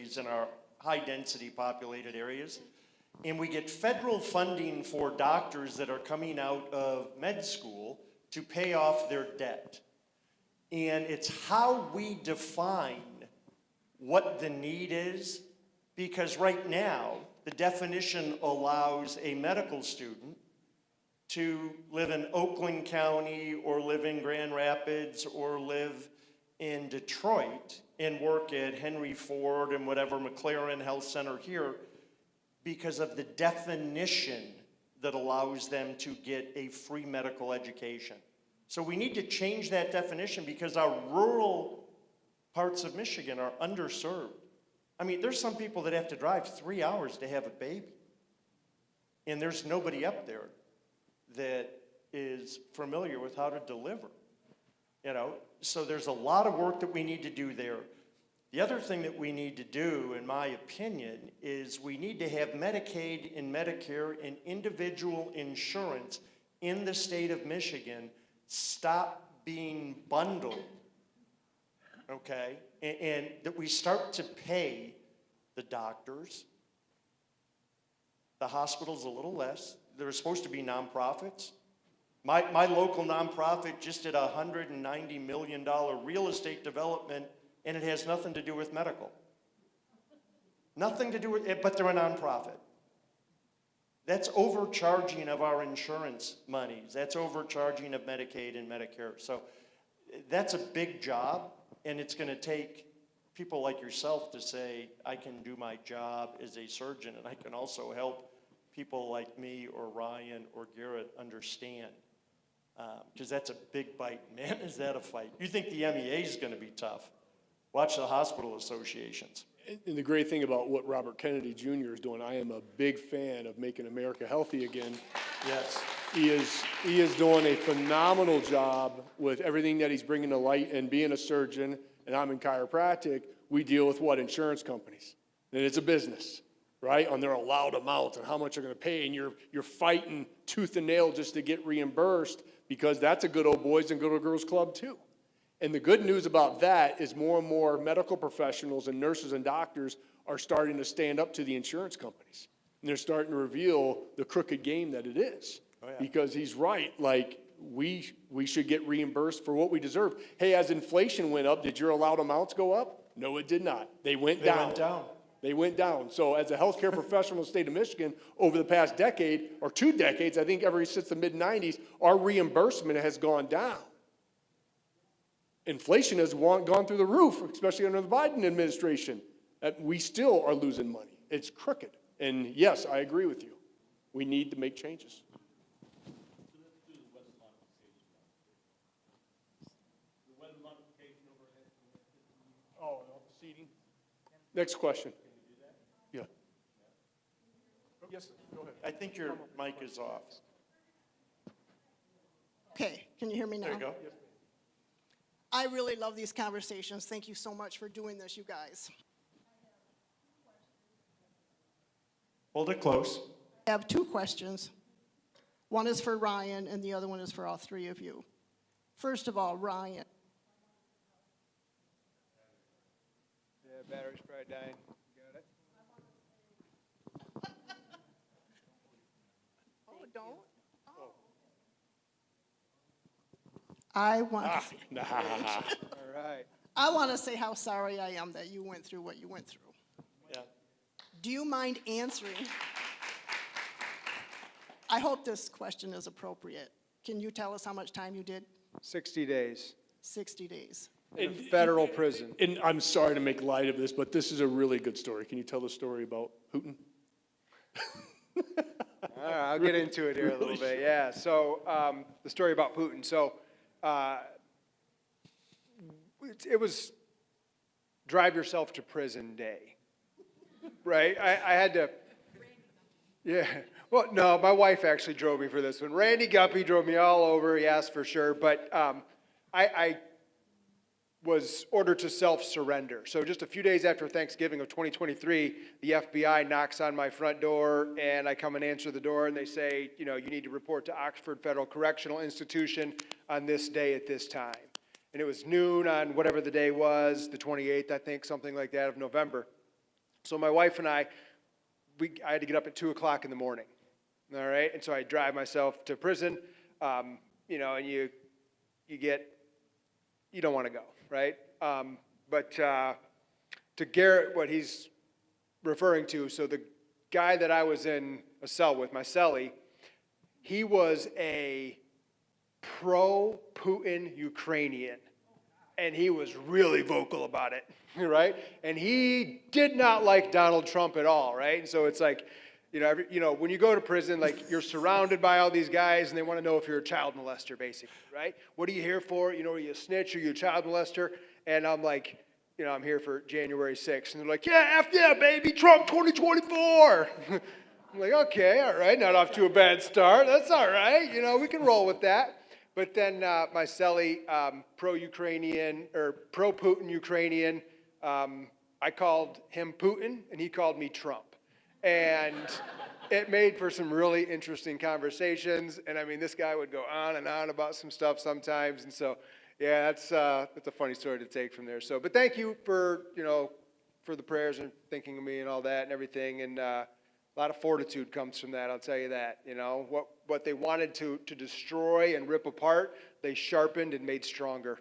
facilities in our high-density populated areas. And we get federal funding for doctors that are coming out of med school to pay off their debt. And it's how we define what the need is, because right now, the definition allows a medical student to live in Oakland County or live in Grand Rapids or live in Detroit and work at Henry Ford and whatever McLaren Health Center here because of the definition that allows them to get a free medical education. So we need to change that definition because our rural parts of Michigan are underserved. I mean, there's some people that have to drive 3 hours to have a baby. And there's nobody up there that is familiar with how to deliver. You know, so there's a lot of work that we need to do there. The other thing that we need to do, in my opinion, is we need to have Medicaid and Medicare and individual insurance in the state of Michigan stop being bundled, okay? And that we start to pay the doctors, the hospitals a little less. They're supposed to be nonprofits. My local nonprofit just did a $190 million real estate development, and it has nothing to do with medical. Nothing to do with it, but they're a nonprofit. That's overcharging of our insurance monies. That's overcharging of Medicaid and Medicare. So that's a big job, and it's going to take people like yourself to say, I can do my job as a surgeon, and I can also help people like me or Ryan or Garrett understand. Because that's a big bite. Man, is that a fight. You think the MEA is going to be tough. Watch the hospital associations. And the great thing about what Robert Kennedy Jr. is doing, I am a big fan of making America healthy again. Yes. He is doing a phenomenal job with everything that he's bringing to light, and being a surgeon, and I'm in chiropractic, we deal with what? Insurance companies. And it's a business, right? On their allowed amounts and how much they're going to pay, and you're fighting tooth and nail just to get reimbursed, because that's a good old boys and good old girls club too. And the good news about that is more and more medical professionals and nurses and doctors are starting to stand up to the insurance companies. And they're starting to reveal the crooked game that it is. Oh, yeah. Because he's right, like we should get reimbursed for what we deserve. Hey, as inflation went up, did your allowed amounts go up? No, it did not. They went down. They went down. So as a healthcare professional in the state of Michigan, over the past decade or 2 decades, I think ever since the mid-90s, our reimbursement has gone down. Inflation has gone through the roof, especially under the Biden administration. We still are losing money. It's crooked. And yes, I agree with you. We need to make changes. Oh, no, seating. Next question. Yeah. Yes, go ahead. I think your mic is off. Okay, can you hear me now? There you go. Yes. I really love these conversations. Thank you so much for doing this, you guys. Hold it close. I have 2 questions. One is for Ryan, and the other one is for all 3 of you. First of all, Ryan. Yeah, battery's probably dying. Got it? Oh, don't? Oh. I want All right. I want to say how sorry I am that you went through what you went through. Yeah. Do you mind answering? I hope this question is appropriate. Can you tell us how much time you did? 60 days. 60 days. In a federal prison. And I'm sorry to make light of this, but this is a really good story. Can you tell the story about Hooten? All right, I'll get into it here a little bit. Yeah, so the story about Putin. So it was drive yourself to prison day, right? I had to, yeah. Well, no, my wife actually drove me for this one. Randy Guppy drove me all over, yes, for sure. But I was ordered to self-surrender. So just a few days after Thanksgiving of 2023, the FBI knocks on my front door, and I come and answer the door, and they say, you know, you need to report to Oxford Federal Correctional Institution on this day at this time. And it was noon on whatever the day was, the 28th, I think, something like that, of November. So my wife and I had to get up at 2 o'clock in the morning, all right? And so I drive myself to prison, you know, and you don't want to go, right? But to Garrett, what he's referring to, so the guy that I was in a cell with, my cellie, he was a pro-Putin Ukrainian, and he was really vocal about it, right? And he did not like Donald Trump at all, right? And so it's like, you know, when you go to prison, like you're surrounded by all these guys, and they want to know if you're a child molester, basically, right? What are you here for? You know, are you a snitch? Are you a child molester? And I'm like, you know, I'm here for January 6th. And they're like, yeah, yeah, baby, Trump 2024. I'm like, okay, all right, not off to a bad start. That's all right. You know, we can roll with that. But then my cellie, pro-Ukrainian, or pro-Putin Ukrainian, I called him Putin, and he called me Trump. And it made for some really interesting conversations. And I mean, this guy would go on and on about some stuff sometimes. And so, yeah, that's a funny story to take from there. So, but thank you for, you know, for the prayers and thinking of me and all that and everything. And a lot of fortitude comes from that, I'll tell you that. You know, what they wanted to destroy and rip apart, they sharpened and made stronger.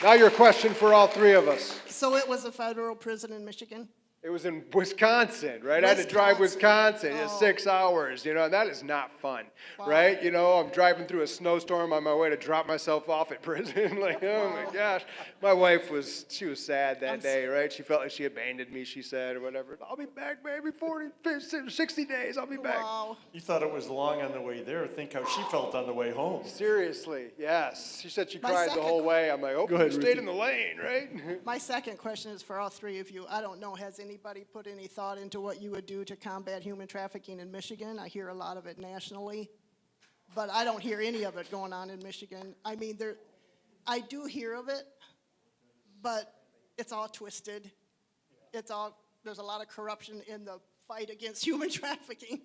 Now your question for all three of us. So it was a federal prison in Michigan? It was in Wisconsin, right? I had to drive Wisconsin, Oh. 6 hours, you know, and that is not fun, Wow. right? You know, I'm driving through a snowstorm on my way to drop myself off at prison. Like, oh my gosh. My wife she was sad that day, right? She felt like she abandoned me, she said, or whatever. I'll be back, baby, 40, 50, 60 days, I'll be back. Wow. You thought it was long on the way there. Think how she felt on the way home. Seriously, yes. She said she My cried the second- whole way. I'm like, oh, Go ahead, you stayed Ricky. in the lane, right? My second question is for all three of you. I don't know, has anybody put any thought into what you would do to combat human trafficking in Michigan? I hear a lot of it nationally, but I don't hear any of it going on in Michigan. I mean, I do hear of it, but it's all twisted. There's a lot of corruption in the fight against human trafficking.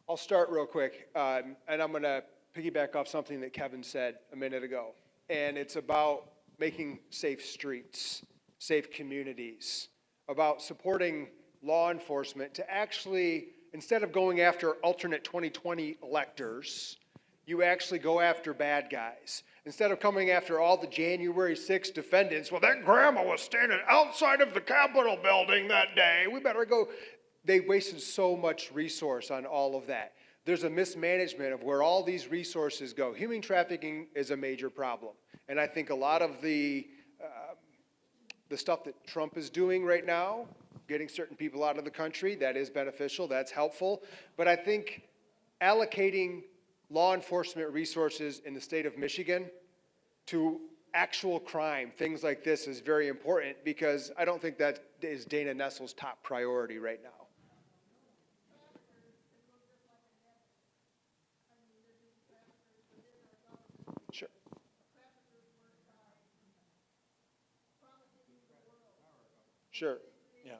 I'll start real quick, and I'm going to piggyback off something that Kevin said a minute ago, and it's about making safe streets, safe communities, about supporting law enforcement to actually, instead of going after alternate 2020 electors, you actually go after bad guys. Instead of coming after all the January 6th defendants, well, that grandma was standing outside of the Capitol building that day. We better go. They wasted so much resource on all of that. There's a mismanagement of where all these resources go. Human trafficking is a major problem. And I think a lot of the stuff that Trump is doing right now, getting certain people out of the country, that is beneficial, that's helpful. But I think allocating law enforcement resources in the state of Michigan to actual crime, things like this, is very important, because I don't think that is Dana Nessel's top priority right now. Sure. Sure. Yeah.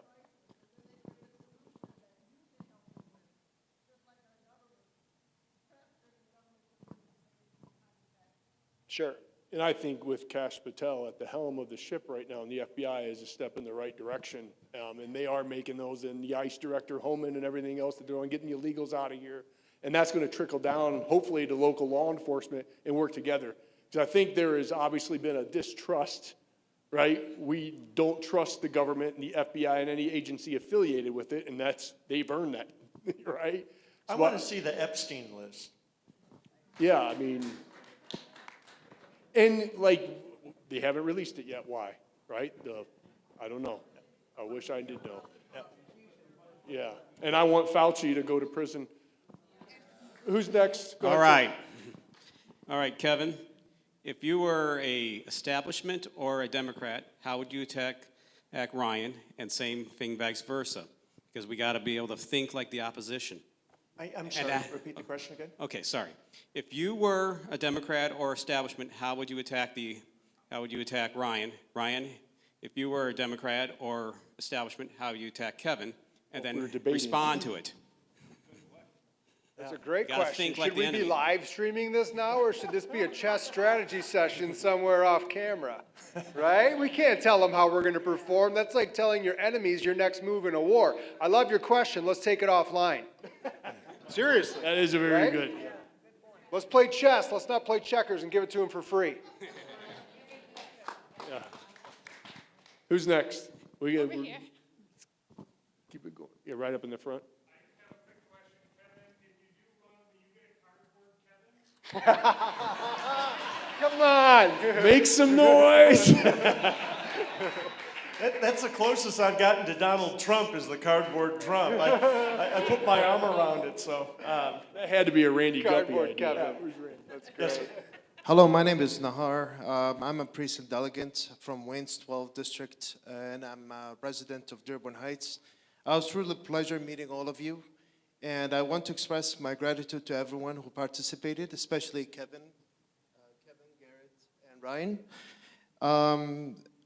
Sure. And I think with Kash Patel at the helm of the ship right now in the FBI is a step in the right direction. And they are making those, and the ICE director, Homan, and everything else that they're doing, getting the illegals out of here. And that's going to trickle down, hopefully, to local law enforcement and work together. Because I think there has obviously been a distrust, right? We don't trust the government and the FBI and any agency affiliated with it, and they've earned that, right? I want to see the Epstein list. Yeah, I mean, and like, they haven't released it yet. Why, right? I don't know. I wish I did know. Yeah. Yeah, and I want Fauci to go to prison. Who's next? Go All ahead. right, Kevin. If you were a establishment or a Democrat, how would you attack Ryan? And same thing, vice versa, because we got to be able to think like the opposition. I'm sorry, repeat the question again? Okay, sorry. If you were a Democrat or establishment, how would you attack Ryan? Ryan, if you were a Democrat or establishment, how would you attack Kevin? And We're then debating. respond to it. That's a great Gotta question. think like Should the we be enemy. live streaming this now, or should this be a chess strategy session somewhere off camera? Right? We can't tell them how we're going to perform. That's like telling your enemies your next move in a war. I love your question. Let's take it offline. Seriously. That is a very Right? good. Let's play chess. Let's not play checkers and give it to them for free. Who's next? We got, keep it going. Yeah, right up in the front. Come on. Make some noise. That's the closest I've gotten to Donald Trump is the cardboard Trump. I put my arm around it, so. That had to be a Randy Guppy Cardboard idea. Kevin. That's Yes, great. sir. Hello, my name is Nahar. I'm a precinct delegate from Wayne's 12th District, and I'm a resident of Dearborn Heights. I was truly a pleasure meeting all of you, and I want to express my gratitude to everyone who participated, especially Kevin, Garrett, and Ryan.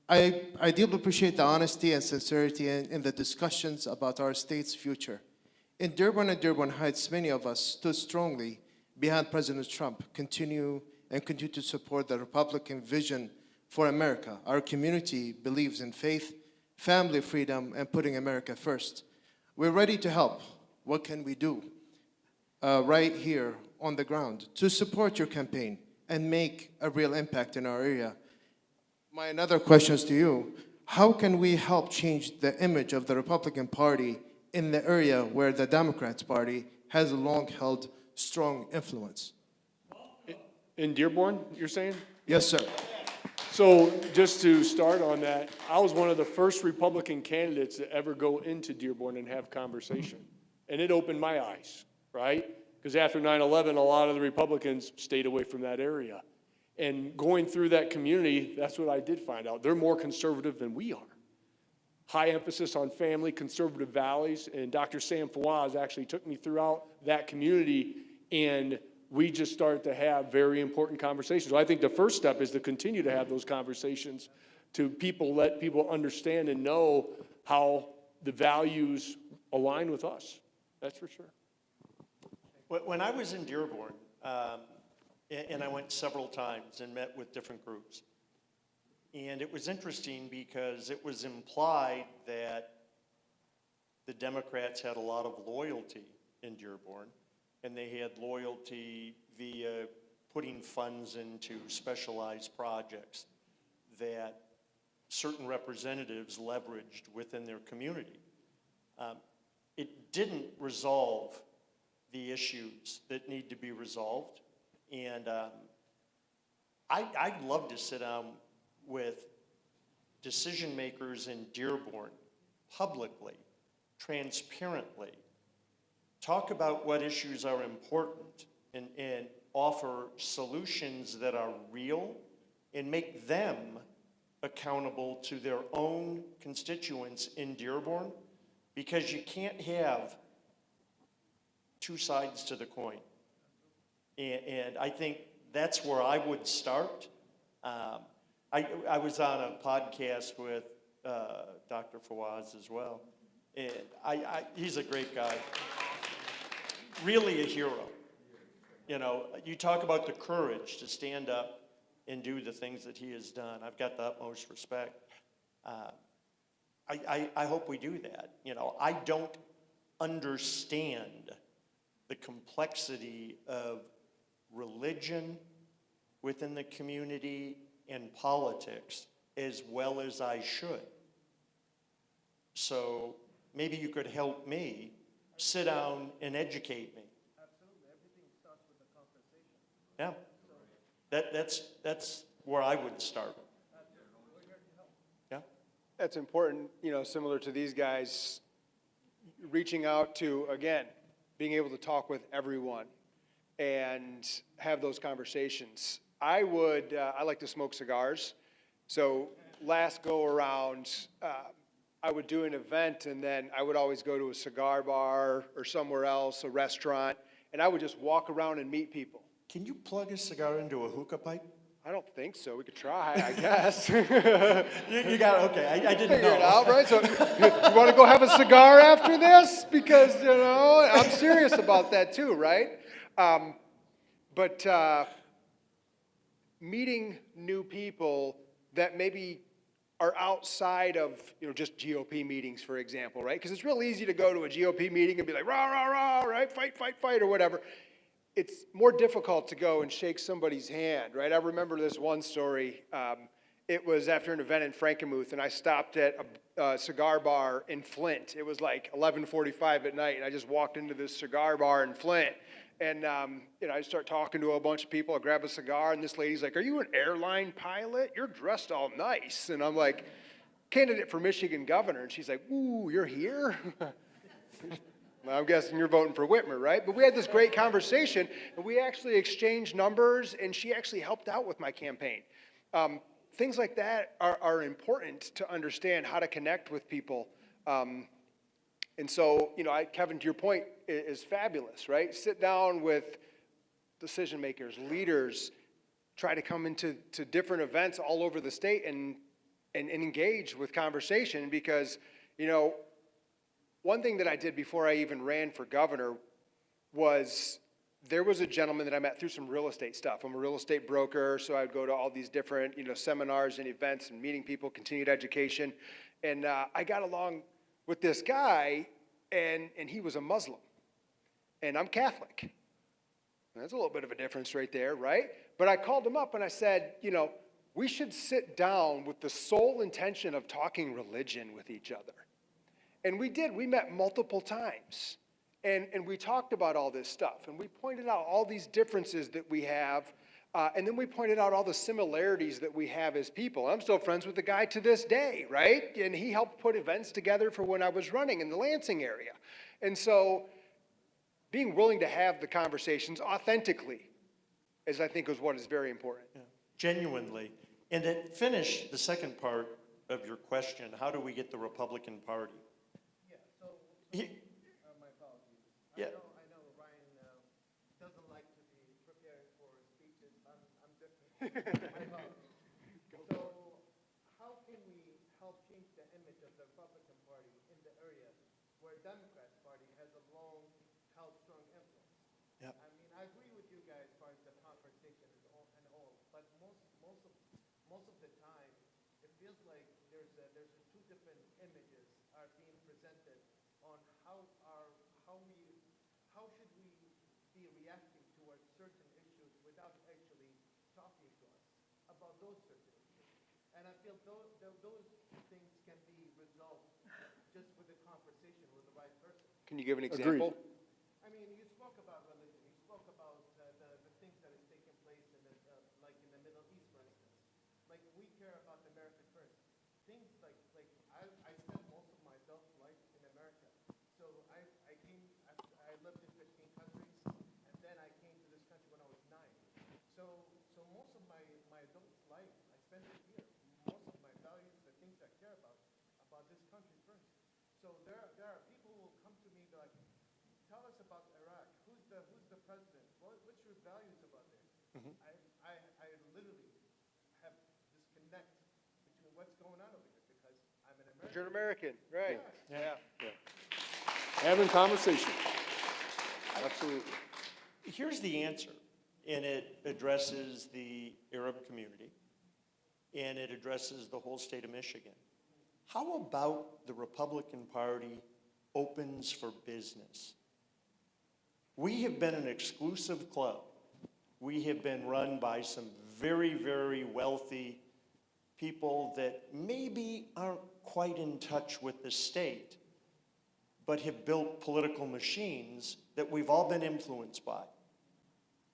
I deeply appreciate the honesty and sincerity in the discussions about our state's future. In Dearborn and Dearborn Heights, many of us stood strongly behind President Trump, continue to support the Republican vision for America. Our community believes in faith, family freedom, and putting America first. We're ready to help. What can we do right here on the ground to support your campaign and make a real impact in our area? My another question is to you. How can we help change the image of the Republican Party in the area where the Democrats Party has long held strong influence? In Dearborn, you're saying? Yes, sir. So just to start on that, I was one of the first Republican candidates to ever go into Dearborn and have conversation. And it opened my eyes, right? Because after 9/11, a lot of the Republicans stayed away from that area. And going through that community, that's what I did find out. They're more conservative than we are. High emphasis on family, conservative values, and Dr. Sam Fawaz actually took me throughout that community, and we just started to have very important conversations. So I think the first step is to continue to have those conversations to let people understand and know how the values align with us. That's for sure. When I was in Dearborn, and I went several times and met with different groups, and it was interesting because it was implied that the Democrats had a lot of loyalty in Dearborn, and they had loyalty via putting funds into specialized projects that certain representatives leveraged within their community. It didn't resolve the issues that need to be resolved, and I'd love to sit down with decision makers in Dearborn publicly, transparently, talk about what issues are important and offer solutions that are real and make them accountable to their own constituents in Dearborn, because you can't have two sides to the coin. And I think that's where I would start. I was on a podcast with Dr. Fawaz as well, and he's a great guy. Really a hero. You know, you talk about the courage to stand up and do the things that he has done. I've got the utmost respect. I hope we do that. You know, I don't understand the complexity of religion within the community and politics as well as I should. So maybe you could help me sit down and educate me. Absolutely. Everything starts with a conversation. Yeah. That's where I would start. Yeah. That's important, you know, similar to these guys, reaching out to, again, being able to talk with everyone and have those conversations. I like to smoke cigars. So last go around, I would do an event, and then I would always go to a cigar bar or somewhere else, a restaurant, and I would just walk around and meet people. Can you plug a cigar into a hookah pipe? I don't think so. We could try, I guess. You got it, okay, I didn't Figure it know. out, right? So you want to go have a cigar after this? Because, you know, I'm serious about that too, right? But meeting new people that maybe are outside of, you know, just GOP meetings, for example, right? Because it's real easy to go to a GOP meeting and be like, rah, rah, rah, right? Fight, fight, fight, or whatever. It's more difficult to go and shake somebody's hand, right? I remember this one story. It was after an event in Frankenmuth, and I stopped at a cigar bar in Flint. It was like 11:45 at night, and I just walked into this cigar bar in Flint. And, you know, I start talking to a bunch of people. I grab a cigar, and this lady's like, "Are you an airline pilot? You're dressed all nice." And I'm like, "Candidate for Michigan governor." And she's like, "Ooh, you're here?" Well, I'm guessing you're voting for Whitmer, right? But we had this great conversation, and we actually exchanged numbers, and she actually helped out with my campaign. Things like that are important to understand how to connect with people. And so, you know, Kevin, to your point, is fabulous, right? Sit down with decision makers, leaders, try to come into different events all over the state and engage with conversation because, you know, one thing that I did before I even ran for governor was there was a gentleman that I met through some real estate stuff. I'm a real estate broker, so I would go to all these different, you know, seminars and events and meeting people, continued education. And I got along with this guy, and he was a Muslim. And I'm Catholic. And that's a little bit of a difference right there, right? But I called him up and I said, you know, we should sit down with the sole intention of talking religion with each other. And we did. We met multiple times. And we talked about all this stuff. And we pointed out all these differences that we have. And then we pointed out all the similarities that we have as people. I'm still friends with the guy to this day, right? And he helped put events together for when I was running in the Lansing area. And so being willing to have the conversations authentically is, I think, is what is very important. Yeah, genuinely. And to finish the second part of your question, how do we get the Republican Party? Yeah, so, He- my apologies. Yeah. I know Ryan doesn't like to be preparing for speeches. I'm different. My apologies. So how can we help change the image of the Republican Party in the area where Democrat Party has a long, held strong influence? Yep. I mean, I agree with you guys as far as the conversation and all, but most of the time, it feels like there's two different images are being presented on how should we be reacting towards certain issues without actually talking to us about those certain issues. And I feel those things can be resolved just with a conversation with the right person. Can you give an Agreed. example? I mean, you spoke about religion. You spoke about the things that is taking place in like in the Middle East, for instance. Like we care about America first. Things like I spent most of my adult life in America, so I lived in 15 countries, and then I came to this country when I was 9. So most of my adult life I spent it here. Most of my values, the things I care about this country first. So there are people who will come to me like, tell us about Iraq. Who's the president? What's your values about there? Mm-hmm. I literally have disconnect between what's going on over here because I'm an American. You're an American, right? Yeah. Having conversation. Absolutely. Here's the answer, and it addresses the Arab community, and it addresses the whole state of Michigan. How about the Republican Party opens for business? We have been an exclusive club. We have been run by some very, very wealthy people that maybe aren't quite in touch with the state, but have built political machines that we've all been influenced by.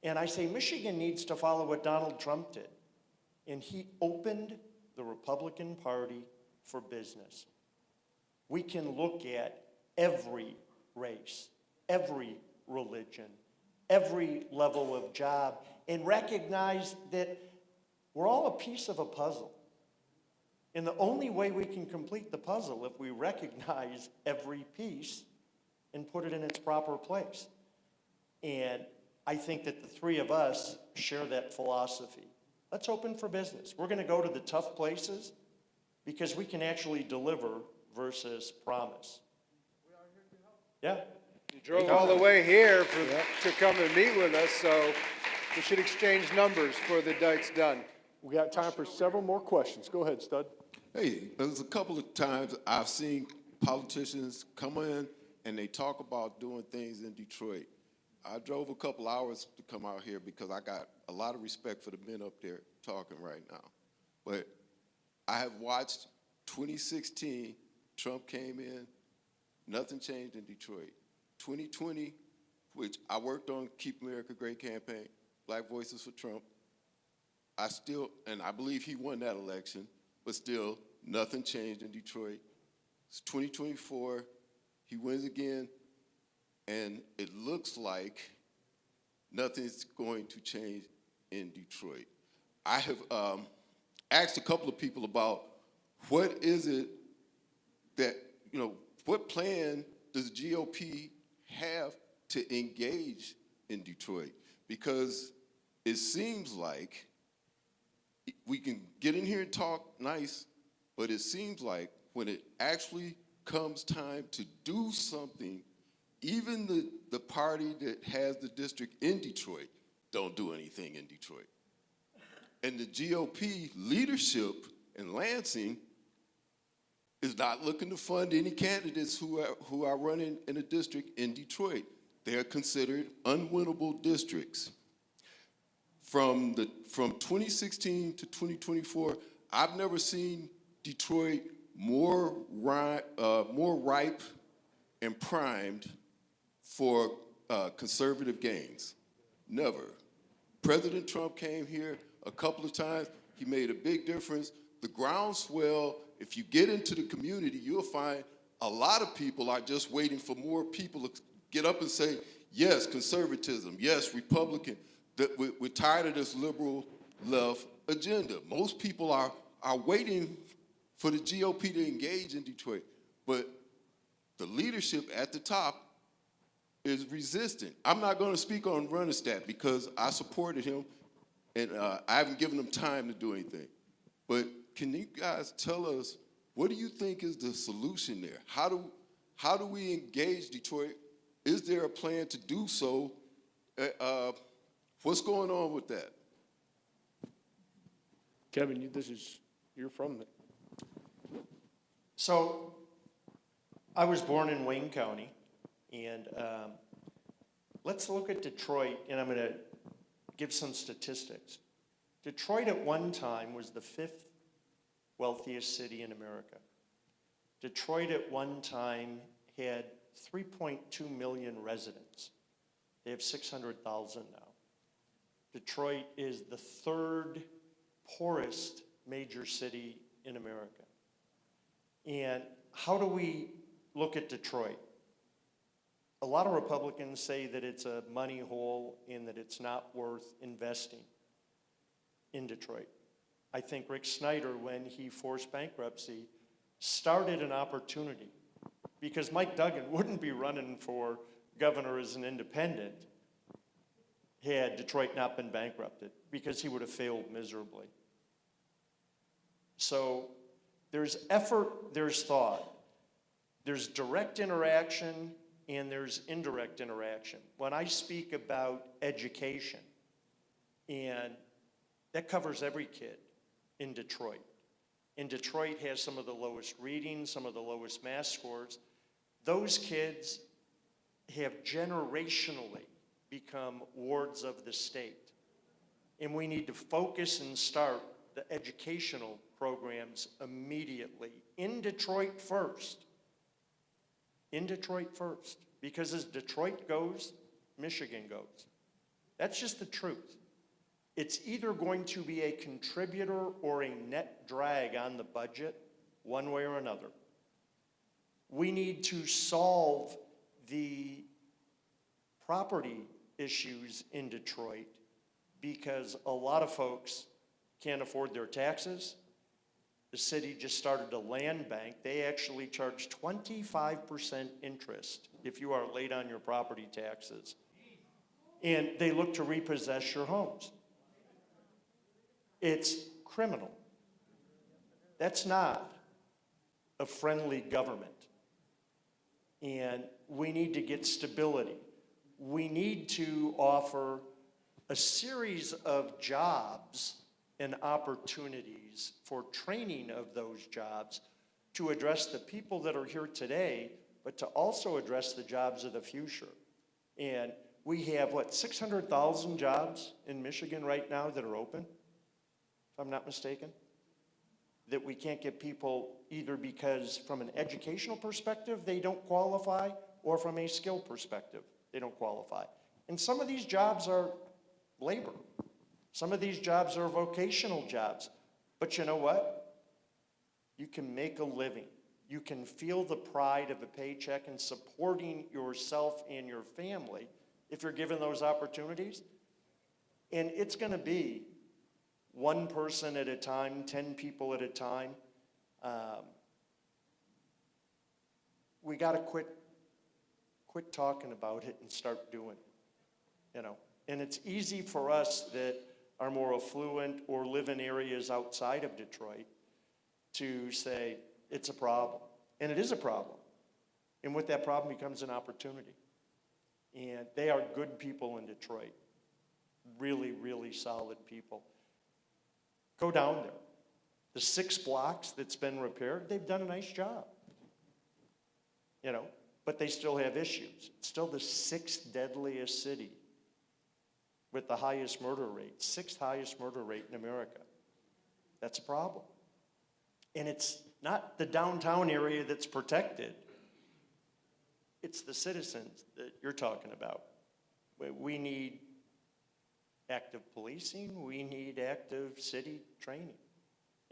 And I say Michigan needs to follow what Donald Trump did. And he opened the Republican Party for business. We can look at every race, every religion, every level of job, and recognize that we're all a piece of a puzzle. And the only way we can complete the puzzle if we recognize every piece and put it in its proper place. And I think that the three of us share that philosophy. Let's open for business. We're gonna go to the tough places because we can actually deliver versus promise. Yeah, You drove all the way here to come and meet with us, so we should exchange numbers before the night's done. We got time for several more questions. Go ahead, Stud. Hey, there's a couple of times I've seen politicians come in and they talk about doing things in Detroit. I drove a couple hours to come out here because I got a lot of respect for the men up there talking right now. But I have watched 2016, Trump came in, nothing changed in Detroit. 2020, which I worked on Keep America Great campaign, Black Voices for Trump. And I believe he won that election, but still nothing changed in Detroit. It's 2024, he wins again, and it looks like nothing's going to change in Detroit. I have asked a couple of people about what is it that, what plan does the GOP have to engage in Detroit? Because it seems like we can get in here and talk nice, but it seems like when it actually comes time to do something, even the party that has the district in Detroit don't do anything in Detroit. And the GOP leadership in Lansing is not looking to fund any candidates who are running in a district in Detroit. They are considered unwinnable districts. From 2016 to 2024, I've never seen Detroit more ripe and primed for conservative gains. Never. President Trump came here a couple of times. He made a big difference. The groundswell, if you get into the community, you'll find a lot of people are just waiting for more people to get up and say, yes, conservatism, yes, Republican. We're tired of this liberal left agenda. Most people are waiting for the GOP to engage in Detroit, but the leadership at the top is resistant. I'm not going to speak on Runestad because I supported him, and I haven't given him time to do anything. But can you guys tell us, what do you think is the solution there? How do we engage Detroit? Is there a plan to do so? What's going on with that? Kevin, you're from it. so I was born in Wayne County, and let's look at Detroit, and I'm gonna give some statistics. Detroit at one time was the 5th wealthiest city in America. Detroit at one time had 3.2 million residents. They have 600,000 now. Detroit is the 3rd poorest major city in America. And how do we look at Detroit? A lot of Republicans say that it's a money hole and that it's not worth investing in Detroit. I think Rick Snyder, when he forced bankruptcy, started an opportunity, because Mike Duggan wouldn't be running for governor as an independent had Detroit not been bankrupted, because he would have failed miserably. So there's effort, there's thought, there's direct interaction, and there's indirect interaction. When I speak about education, and that covers every kid in Detroit. And Detroit has some of the lowest reading, some of the lowest math scores. Those kids have generationally become wards of the state. And we need to focus and start the educational programs immediately in Detroit first. In Detroit first. Because as Detroit goes, Michigan goes. That's just the truth. It's either going to be a contributor or a net drag on the budget, one way or another. We need to solve the property issues in Detroit because a lot of folks can't afford their taxes. The city just started a land bank. They actually charge 25% interest if you are late on your property taxes. And they look to repossess your homes. It's criminal. That's not a friendly government. And we need to get stability. We need to offer a series of jobs and opportunities for training of those jobs to address the people that are here today, but to also address the jobs of the future. And we have, 600,000 jobs in Michigan right now that are open, if I'm not mistaken, that we can't get people either because from an educational perspective, they don't qualify, or from a skill perspective, they don't qualify. And some of these jobs are labor. Some of these jobs are vocational jobs. But you know what? You can make a living. You can feel the pride of a paycheck and supporting yourself and your family if you're given those opportunities. And it's going to be one person at a time, 10 people at a time. We got to quit talking about it and start doing it, you know. And it's easy for us that are more affluent or live in areas outside of Detroit to say it's a problem. And it is a problem. And with that problem becomes an opportunity. And they are good people in Detroit. Really, really solid people. Go down there. The 6 blocks that's been repaired, they've done a nice job. You know, but they still have issues. It's still the 6th deadliest city with the highest murder rate, 6th highest murder rate in America. That's a problem. And it's not the downtown area that's protected. It's the citizens that you're talking about. We need active policing. We need active city training.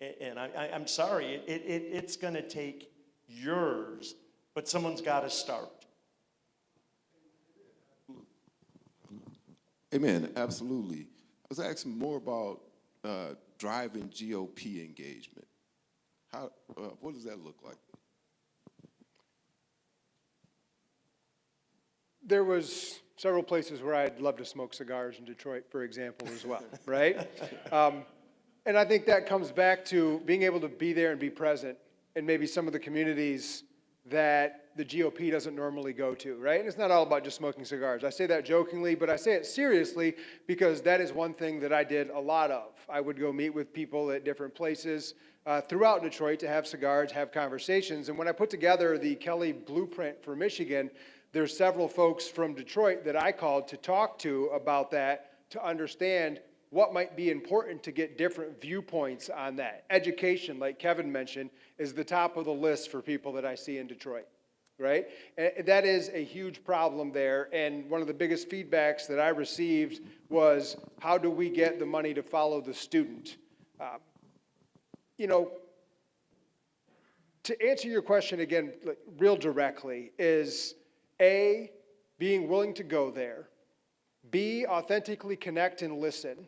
And I'm sorry, it's going to take years, but someone's got to start. Amen, absolutely. I was asking more about driving GOP engagement. What does that look like? There was several places where I'd love to smoke cigars in Detroit, for example, as well, right? And I think that comes back to being able to be there and be present in maybe some of the communities that the GOP doesn't normally go to, right? And it's not all about just smoking cigars. I say that jokingly, but I say it seriously because that is one thing that I did a lot of. I would go meet with people at different places throughout Detroit to have cigars, have conversations. And when I put together the Kelley blueprint for Michigan, there's several folks from Detroit that I called to talk to about that, to understand what might be important to get different viewpoints on that. Education, like Kevin mentioned, is the top of the list for people that I see in Detroit, right? And that is a huge problem there. And one of the biggest feedbacks that I received was, how do we get the money to follow the student? You know, to answer your question again, real directly, is A, being willing to go there, B, authentically connect and listen,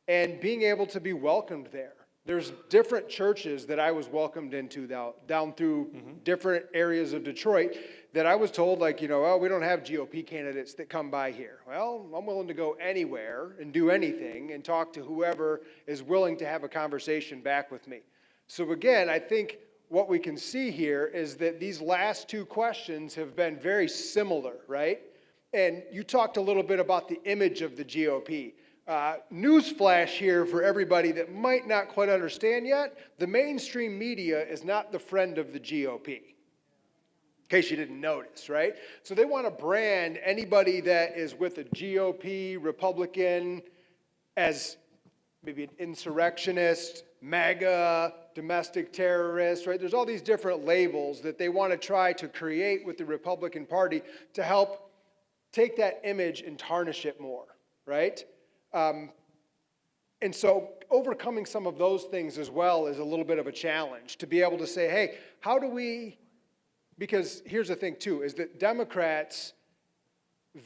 and being able to be welcomed there. There's different churches that I was welcomed into down through different areas of Detroit that I was told, like, you know, oh, we don't have GOP candidates that come by here. Well, I'm willing to go anywhere and do anything and talk to whoever is willing to have a conversation back with me. So again, I think what we can see here is that these last 2 questions have been very similar, right? And you talked a little bit about the image of the GOP. Newsflash here for everybody that might not quite understand yet, the mainstream media is not the friend of the GOP. In case you didn't notice, right? So they want to brand anybody that is with a GOP, Republican, as maybe an insurrectionist, MAGA, domestic terrorist, right? There's all these different labels that they want to try to create with the Republican Party to help take that image and tarnish it more, right? And so overcoming some of those things as well is a little bit of a challenge, to be able to say, hey, how do we, because here's the thing too, is that Democrats,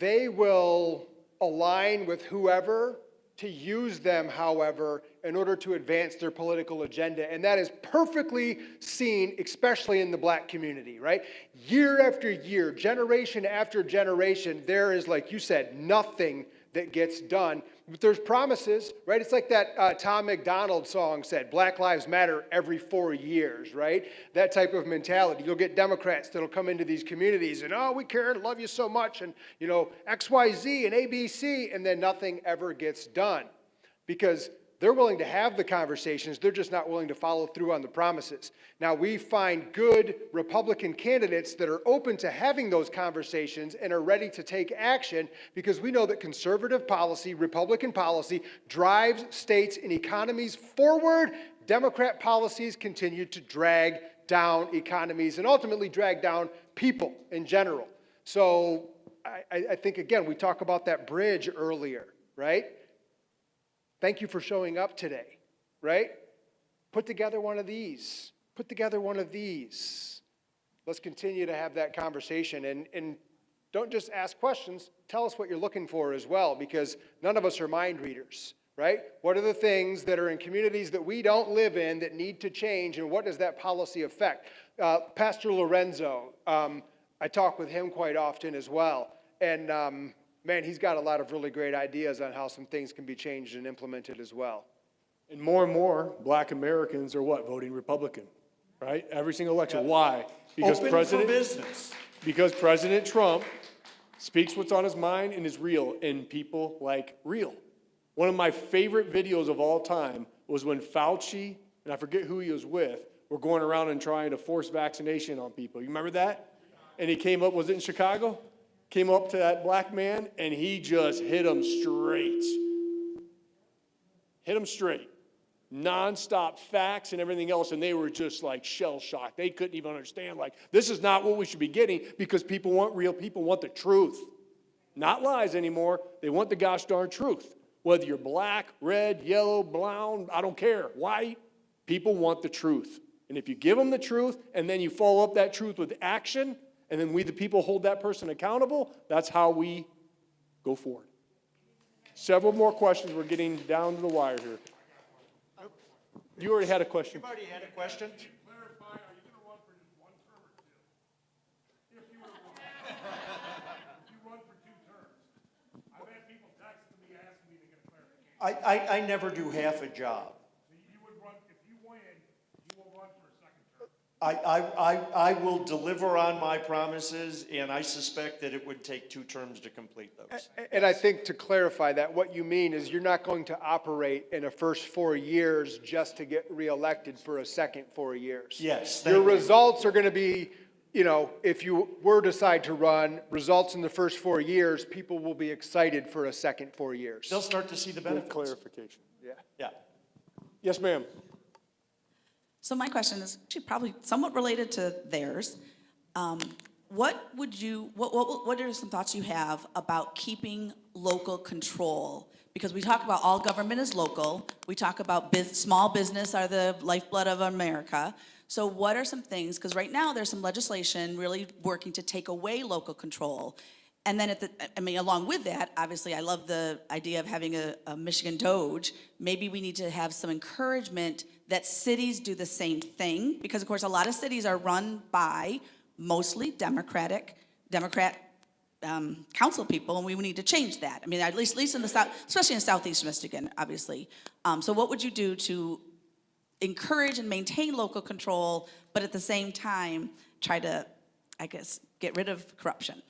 they will align with whoever to use them, however, in order to advance their political agenda. And that is perfectly seen, especially in the black community, right? Year after year, generation after generation, there is, like you said, nothing that gets done. But there's promises, right? It's like that Tom McDonald song said, Black Lives Matter every 4 years, right? That type of mentality. You'll get Democrats that'll come into these communities and, oh, we care and love you so much, and, you know, XYZ and ABC, and then nothing ever gets done. Because they're willing to have the conversations, they're just not willing to follow through on the promises. Now, we find good Republican candidates that are open to having those conversations and are ready to take action because we know that conservative policy, Republican policy, drives states and economies forward. Democrat policies continue to drag down economies and ultimately drag down people in general. So I think, again, we talk about that bridge earlier, right? Thank you for showing up today, right? Put together one of these. Put together one of these. Let's continue to have that conversation. And don't just ask questions. Tell us what you're looking for as well, because none of us are mind readers, right? What are the things that are in communities that we don't live in that need to change, and what does that policy affect? Pastor Lorenzo, I talk with him quite often as well. And man, he's got a lot of really great ideas on how some things can be changed and implemented as well. And more black Americans are what? Voting Republican, right? Every single election. Why? Because Open for business. Because President Trump speaks what's on his mind and is real, and people like real. One of my favorite videos of all time was when Fauci, and I forget who he was with, were going around and trying to force vaccination on people. You remember that? And he came up, was it in Chicago? Came up to that black man, and he just hit him straight. Hit him straight. Non-stop facts and everything else, and they were just like shell-shocked. They couldn't even understand, like, this is not what we should be getting, because people want real, people want the truth. Not lies anymore. They want the gosh darn truth. Whether you're black, red, yellow, brown, I don't care, white, people want the truth. And if you give them the truth, and then you follow up that truth with action, and then we, the people, hold that person accountable, that's how we go forward. Several more questions. We're getting down to the wire here. You already had a question. You've already had a question? Clarify, are you going to run for just one term or two? If you were to run, if you run for 2 terms. I've had people text me asking me to get a clarification. I never do half a job. So you would run, if you win, you will run for a second term. I will deliver on my promises, and I suspect that it would take 2 terms to complete those. And I think to clarify that, what you mean is you're not going to operate in the first 4 years just to get reelected for a second 4 years. Yes, Your thank you. results are going to be, you know, if you were to decide to run, results in the first 4 years, people will be excited for a second 4 years. They'll start to see the Good benefits. clarification. Yeah. Yes, ma'am. So my question is actually probably somewhat related to theirs. What are some thoughts you have about keeping local control? Because we talk about all government is local. We talk about small business are the lifeblood of America. So what are some things, because right now there's some legislation really working to take away local control. And then along with that, obviously I love the idea of having a Michigan Doge. Maybe we need to have some encouragement that cities do the same thing, because of course a lot of cities are run by mostly Democrat council people, and we need to change that. I mean, at least in the South, especially in Southeast Michigan, obviously. So what would you do to encourage and maintain local control, but at the same time try to, I guess, get rid of corruption?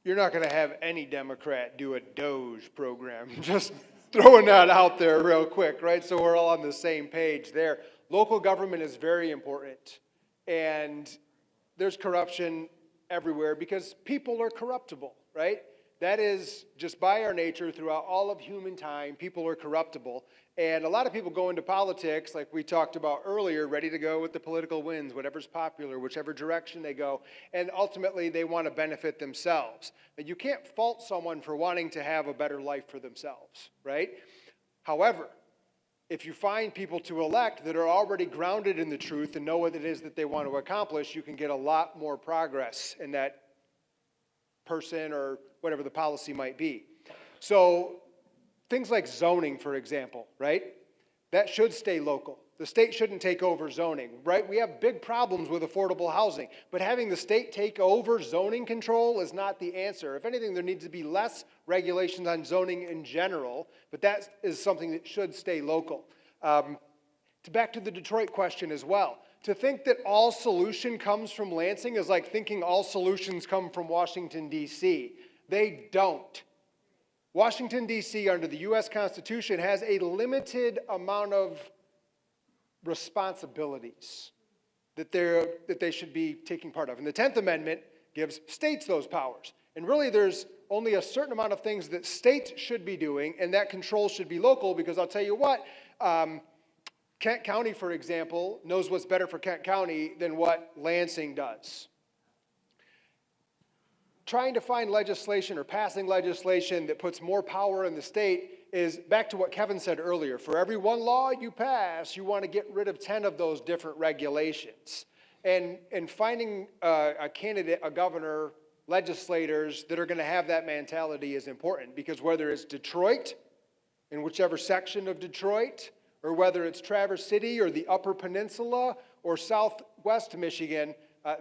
You're not going to have any Democrat do a Doge program. Just throwing that out there real quick, right? So we're all on the same page there. Local government is very important. And there's corruption everywhere because people are corruptible, right? That is just by our nature throughout all of human time, people are corruptible. And a lot of people go into politics, like we talked about earlier, ready to go with the political winds, whatever's popular, whichever direction they go, and ultimately they want to benefit themselves. But you can't fault someone for wanting to have a better life for themselves, right? However, if you find people to elect that are already grounded in the truth and know what it is that they want to accomplish, you can get a lot more progress in that person or whatever the policy might be. So things like zoning, for example, right? That should stay local. The state shouldn't take over zoning, right? We have big problems with affordable housing, but having the state take over zoning control is not the answer. If anything, there needs to be less regulations on zoning in general, but that is something that should stay local. Back to the Detroit question as well. To think that all solution comes from Lansing is like thinking all solutions come from Washington, D.C. They don't. Washington, D.C., under the U.S. Constitution, has a limited amount of responsibilities that they should be taking part of. And the 10th Amendment gives states those powers. And really, there's only a certain amount of things that states should be doing, and that control should be local, because I'll tell you what, Kent County, for example, knows what's better for Kent County than what Lansing does. Trying to find legislation or passing legislation that puts more power in the state is back to what Kevin said earlier. For every one law you pass, you want to get rid of 10 of those different regulations. And finding a candidate, a governor, legislators that are going to have that mentality is important, because whether it's Detroit, in whichever section of Detroit, or whether it's Traverse City or the Upper Peninsula or Southwest Michigan,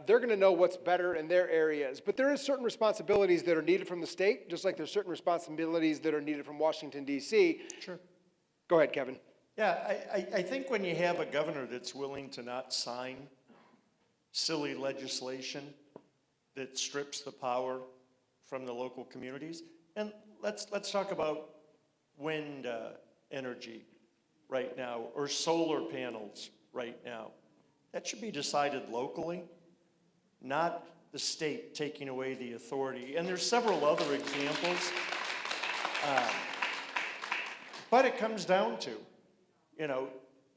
they're going to know what's better in their areas. But there is certain responsibilities that are needed from the state, just like there's certain responsibilities that are needed from Washington, D.C. Sure. Go ahead, Kevin. Yeah, I think when you have a governor that's willing to not sign silly legislation that strips the power from the local communities, and let's talk about wind energy right now, or solar panels right now. That should be decided locally, not the state taking away the authority. And there's several other examples. But it comes down to,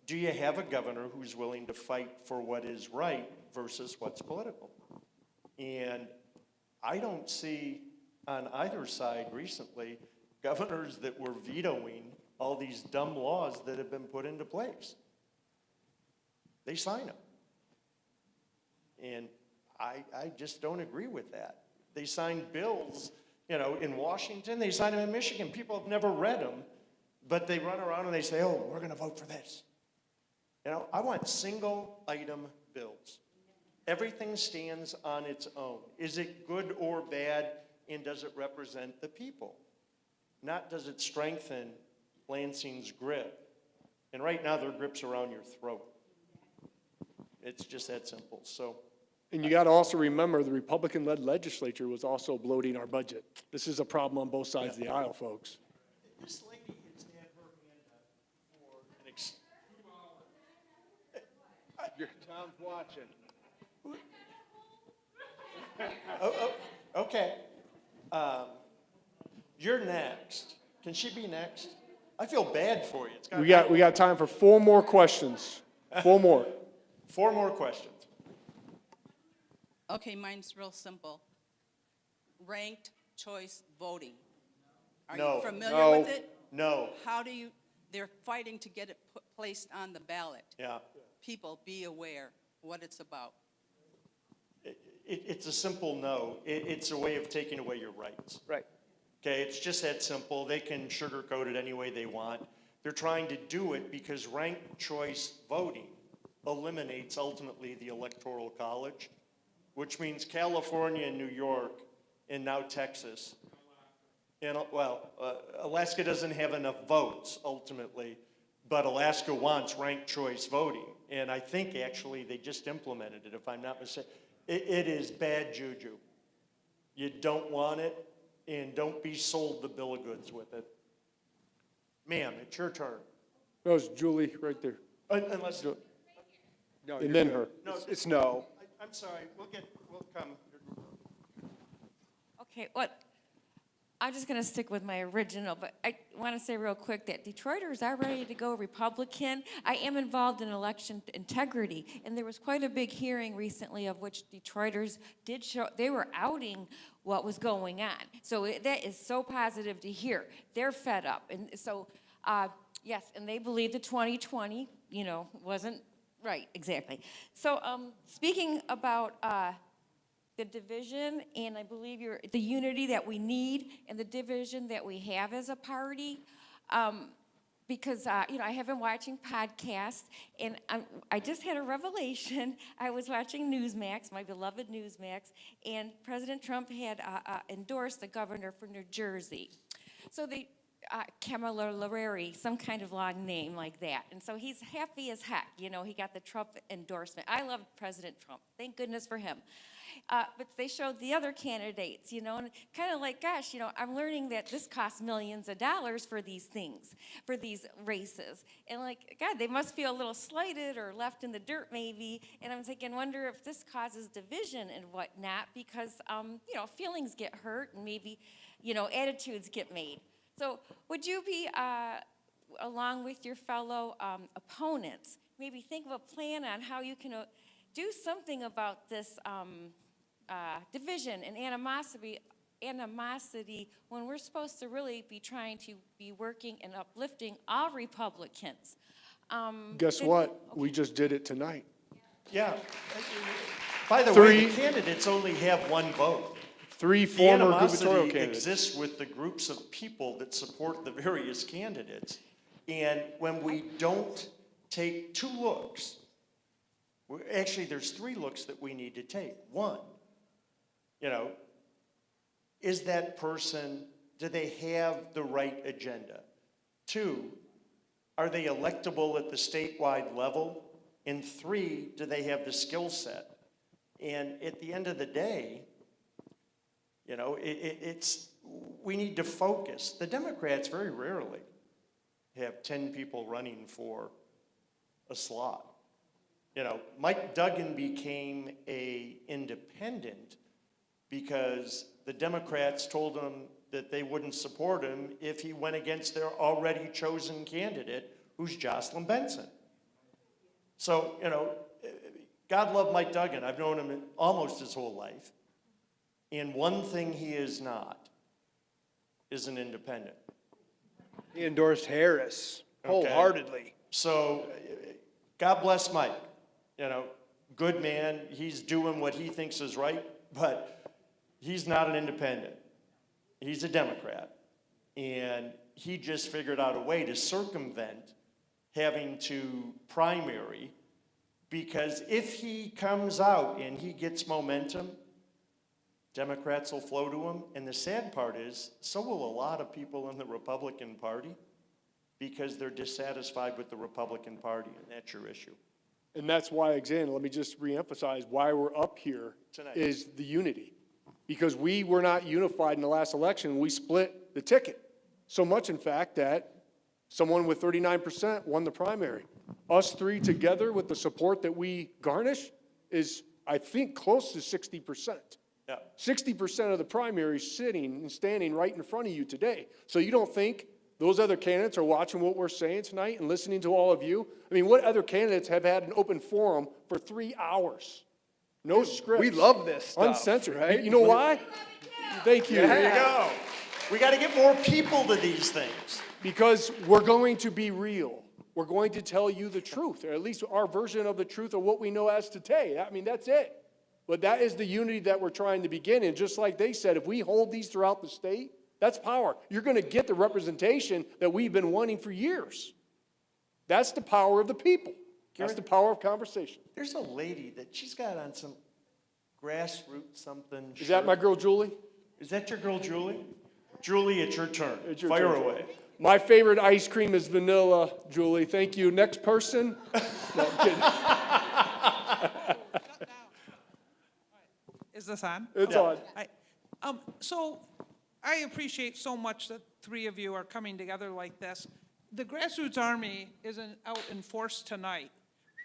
do you have a governor who's willing to fight for what is right versus what's political? And I don't see on either side recently governors that were vetoing all these dumb laws that have been put into place. They sign them. And I just don't agree with that. They sign bills, in Washington, they sign them in Michigan. People have never read them, but they run around and they say, oh, we're going to vote for this. I want single item bills. Everything stands on its own. Is it good or bad, and does it represent the people? Not does it strengthen Lansing's grip. And right now, their grip's around your throat. It's just that simple. And you got to also remember the Republican-led legislature was also bloating our budget. This is a problem on both sides of the aisle, folks. This lady has had her hand up for an Tom's watching. Okay. You're next. Can she be next? I feel bad for you. We got time for 4 more questions. 4 more. 4 more questions. Okay, mine's real simple. Ranked choice voting. Are No. you familiar with it? No. They're fighting to get it placed on the ballot. Yeah. People, be aware what it's about. It's a simple no. It's a way of taking away your rights. Right. Okay, it's just that simple. They can sugarcoat it any way they want. They're trying to do it because ranked choice voting eliminates ultimately the Electoral College, which means California and New York, and now Texas. And, Alaska doesn't have enough votes ultimately, but Alaska wants ranked choice voting. And I think actually they just implemented it, if I'm not mistaken. It is bad juju. You don't want it, and don't be sold the bill of goods with it. Ma'am, it's your turn. That was Julie right there. Unless, No, And then her. It's no. I'm sorry, we'll come. Okay, I'm just going to stick with my original, but I want to say real quick that Detroiters are ready to go Republican. I am involved in election integrity, and there was quite a big hearing recently of which Detroiters did show, they were outing what was going on. So that is so positive to hear. They're fed up. And so, yes, and they believe the 2020, wasn't right, exactly. So speaking about the division, and I believe the unity that we need and the division that we have as a party. because, I have been watching podcasts, and I just had a revelation. I was watching Newsmax, my beloved Newsmax, and President Trump had endorsed the governor for New Jersey. So they, Kamala Larry, some kind of long name like that. And so he's happy as heck, he got the Trump endorsement. I love President Trump, thank goodness for him. But they showed the other candidates, and kind of like, gosh, I'm learning that this costs millions of dollars for these things, for these races. And like, God, they must feel a little slighted or left in the dirt maybe. And I'm thinking, wonder if this causes division and whatnot, because, feelings get hurt and maybe, attitudes get made. So would you be, along with your fellow opponents, maybe think of a plan on how you can do something about this division and animosity when we're supposed to really be trying to be working and uplifting all Republicans? Guess what? We just did it tonight. Yeah. By the way, the candidates only have one vote. 3 The former gubernatorial animosity candidates. exists with the groups of people that support the various candidates. And when we don't take 2 looks, actually there's 3 looks that we need to take. 1, is that person, do they have the right agenda? 2, are they electable at the statewide level? And 3, do they have the skill set? And at the end of the day, we need to focus. The Democrats very rarely have 10 people running for a slot. Mike Duggan became an independent because the Democrats told him that they wouldn't support him if he went against their already chosen candidate, who's Jocelyn Benson. So, God love Mike Duggan. I've known him almost his whole life. And one thing he is not is an independent. He endorsed Harris wholeheartedly. So, God bless Mike. Good man. He's doing what he thinks is right, but he's not an independent. He's a Democrat. And he just figured out a way to circumvent having to primary, because if he comes out and he gets momentum, Democrats will flow to him. And the sad part is, so will a lot of people in the Republican Party, because they're dissatisfied with the Republican Party, and that's your issue. And that's why, again, let me just reemphasize why we're up here Tonight. is the unity. Because we were not unified in the last election. We split the ticket. So much, in fact, that someone with 39% won the primary. Us 3 together with the support that we garnish is, I think, close to 60%. Yeah. 60% of the primary sitting and standing right in front of you today. So you don't think those other candidates are watching what we're saying tonight and listening to all of you? I mean, what other candidates have had an open forum for 3 hours? No scripts. We love this stuff, Uncensored. right? You know why? Thank you. There you go. We got to get more people to these things. Because we're going to be real. We're going to tell you the truth, or at least our version of the truth of what we know as today. I mean, that's it. But that is the unity that we're trying to begin. And just like they said, if we hold these throughout the state, that's power. You're going to get the representation that we've been wanting for years. That's the power of the people. That's the power of conversation. There's a lady that she's got on some grassroots something. Is that my girl, Julie? Is that your girl, Julie? Julie, it's your turn. It's your Fire turn. away. My favorite ice cream is vanilla, Julie. Thank you. Next person. No, I'm kidding. Is this on? It's on. So I appreciate so much that 3 of you are coming together like this. The Grassroots Army isn't out in force tonight,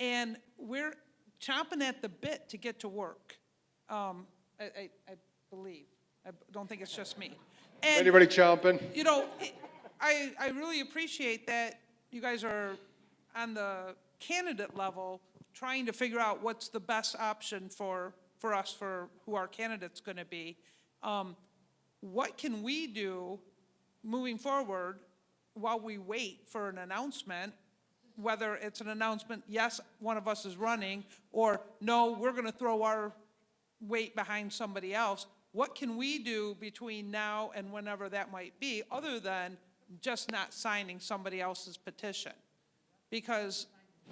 and we're chomping at the bit to get to work. I believe. I don't think it's just me. And, Anybody chomping? I really appreciate that you guys are on the candidate level trying to figure out what's the best option for us, for who our candidate's going to be. What can we do moving forward while we wait for an announcement, whether it's an announcement, yes, one of us is running, or no, we're going to throw our weight behind somebody else? What can we do between now and whenever that might be, other than just not signing somebody else's petition. Because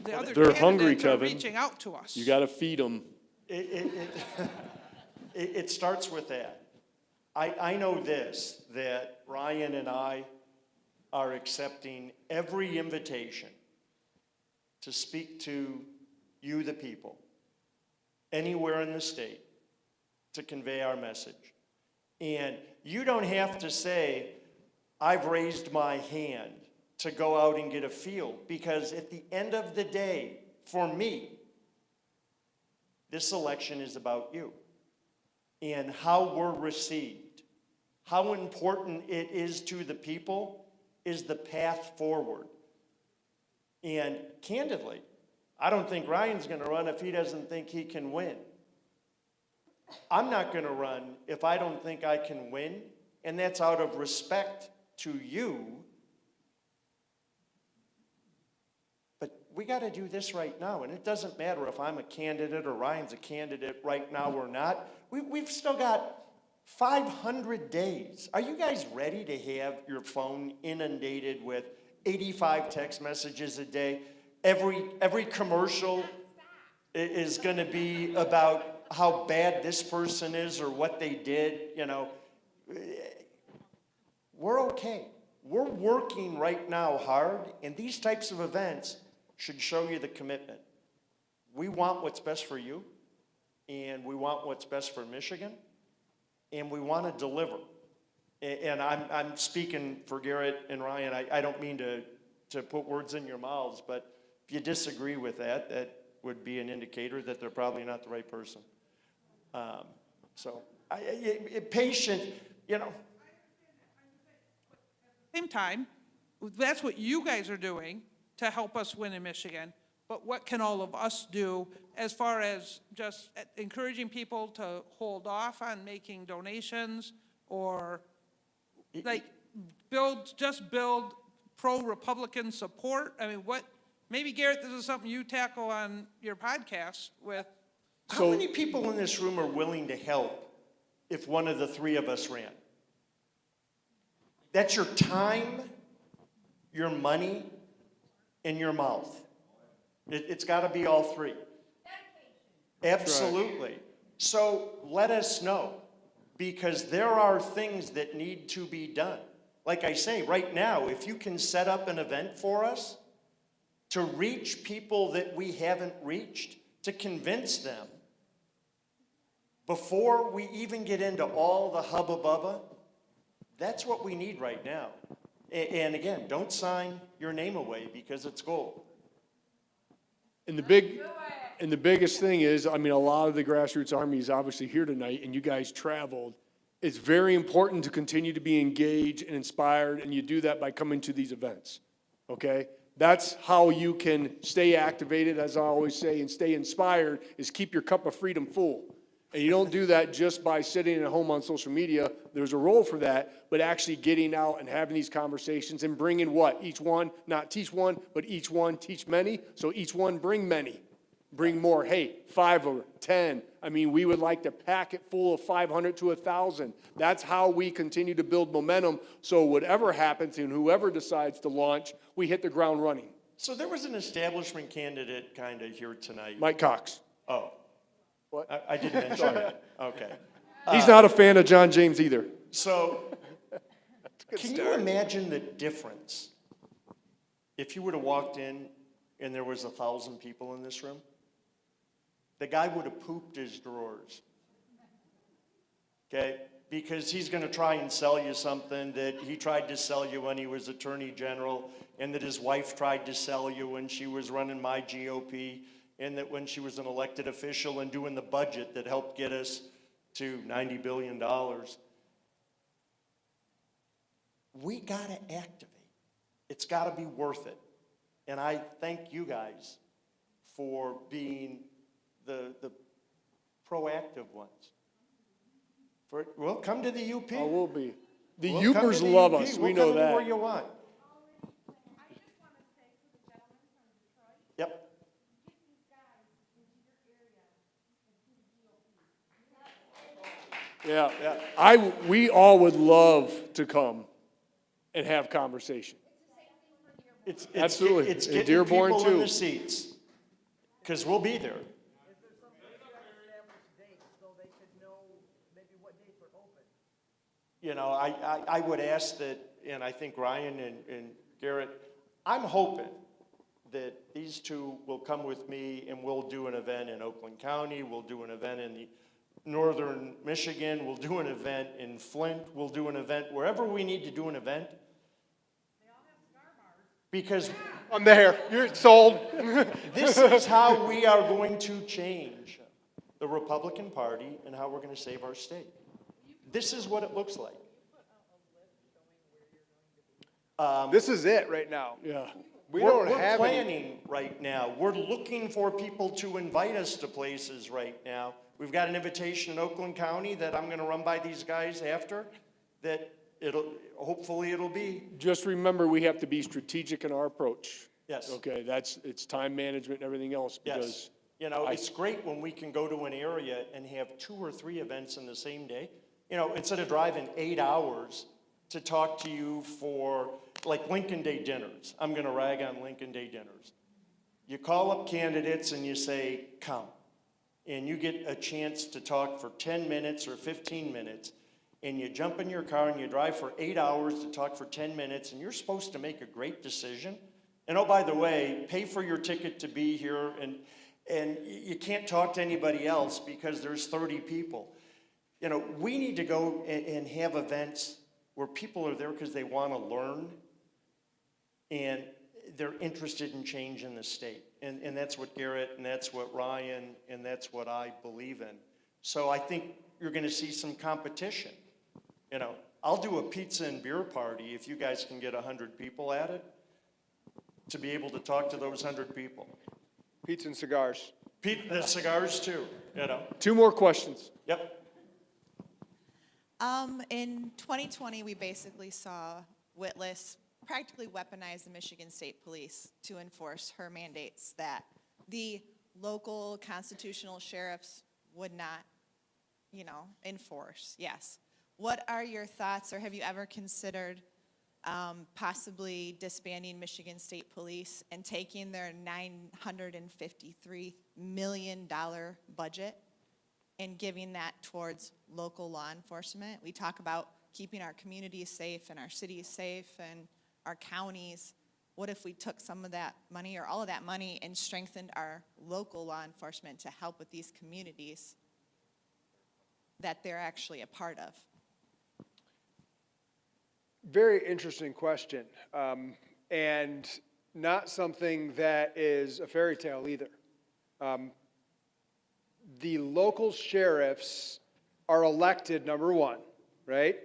the other They're hungry, candidates are Kevin. reaching out to us. You gotta feed them. It starts with that. I know this, that Ryan and I are accepting every invitation to speak to you, the people, anywhere in the state, to convey our message. And you don't have to say, I've raised my hand to go out and get a field, because at the end of the day, for me, this election is about you and how we're received. How important it is to the people is the path forward. And candidly, I don't think Ryan's going to run if he doesn't think he can win. I'm not going to run if I don't think I can win, and that's out of respect to you. But we got to do this right now, and it doesn't matter if I'm a candidate or Ryan's a candidate right now or not. We've still got 500 days. Are you guys ready to have your phone inundated with 85 text messages a day? Every commercial is going to be about how bad this person is or what they did, you know. We're okay. We're working right now hard, and these types of events should show you the commitment. We want what's best for you, and we want what's best for Michigan, and we want to deliver. And I'm speaking for Garrett and Ryan. I don't mean to put words in your mouths, but if you disagree with that, that would be an indicator that they're probably not the right person. Patient, you know. Same time, that's what you guys are doing to help us win in Michigan. But what can all of us do as far as just encouraging people to hold off on making donations, or like build pro-Republican support? I mean, maybe Garrett, this is something you tackle on your podcast with. How many people in this room are willing to help if one of the three of us ran? That's your time, your money, and your mouth. It's got to be all three. Absolutely. So let us know, because there are things that need to be done. Like I say, right now, if you can set up an event for us to reach people that we haven't reached, to convince them before we even get into all the hubba bubba, that's what we need right now. And again, don't sign your name away because it's gold. And the biggest thing is, I mean, a lot of the Grassroots Army is obviously here tonight, and you guys traveled. It's very important to continue to be engaged and inspired, and you do that by coming to these events, okay? That's how you can stay activated, as I always say, and stay inspired, is keep your cup of freedom full. And you don't do that just by sitting at home on social media. There's a role for that, but actually getting out and having these conversations and bringing what? Each one, not teach one, but each one teach many. So each one bring many, bring more. Hey, 5 or 10. I mean, we would like to pack it full of 500 to 1,000. That's how we continue to build momentum. So whatever happens and whoever decides to launch, we hit the ground running. So there was an establishment candidate kind of here tonight. Mike Cox. Oh. What? I didn't mention that. Okay. He's not a fan of John James either. So, can you imagine the difference if you would have walked in and there was 1,000 people in this room? The guy would have pooped his drawers. Okay? Because he's going to try and sell you something that he tried to sell you when he was Attorney General, and that his wife tried to sell you when she was running my GOP, and that when she was an elected official and doing the budget that helped get us to $90 billion. We got to activate. It's got to be worth it. And I thank you guys for being the proactive ones. We'll come to the UP. Oh, we'll be. The We'll come to Upers the love UP. us. We'll We know come that. anywhere you want. Yep. Yeah, we all would love to come. and have conversation. Absolutely. Absolutely. It's And getting Dearborn, people in too. the seats, because we'll be there. Established dates so they could know maybe what dates are open. You know, I would ask that, and I think Ryan and Garrett, I'm hoping that these two will come with me and we'll do an event in Oakland County, we'll do an event in the northern Michigan, we'll do an event in Flint, we'll do an event wherever we need to do an event. Because I'm there. You're sold. this is how we are going to change the Republican Party and how we're going to save our state. This is what it looks like. This is it right now. Yeah. We don't We're have any. planning right now. We're looking for people to invite us to places right now. We've got an invitation in Oakland County that I'm going to run by these guys after, that hopefully it'll be. Just remember, we have to be strategic in our approach. Yes. Okay, it's time management and everything else, Yes. because You know, it's great when we can go to an area and have 2 or 3 events in the same day. You know, instead of driving 8 hours to talk to you for, like, Lincoln Day dinners. I'm gonna rag on Lincoln Day dinners. You call up candidates and you say, come. And you get a chance to talk for 10 minutes or 15 minutes. And you jump in your car and you drive for 8 hours to talk for 10 minutes, and you're supposed to make a great decision. And oh, by the way, pay for your ticket to be here, and you can't talk to anybody else because there's 30 people. You know, we need to go and have events where people are there because they want to learn and they're interested in changing the state. And that's what Garrett, and that's what Ryan, and that's what I believe in. So I think you're going to see some competition. You know, I'll do a pizza and beer party if you guys can get 100 people at it, to be able to talk to those 100 people. Pizza and cigars. The cigars too, you know. 2 more questions. Yep. In 2020, we basically saw Whitlis practically weaponize the Michigan State Police to enforce her mandates that the local constitutional sheriffs would not, enforce. Yes. What are your thoughts, or have you ever considered possibly disbanding Michigan State Police and taking their $953 million budget and giving that towards local law enforcement? We talk about keeping our communities safe and our cities safe and our counties. What if we took some of that money or all of that money and strengthened our local law enforcement to help with these communities that they're actually a part of? Very interesting question, and not something that is a fairy tale either. The local sheriffs are elected, number one, right?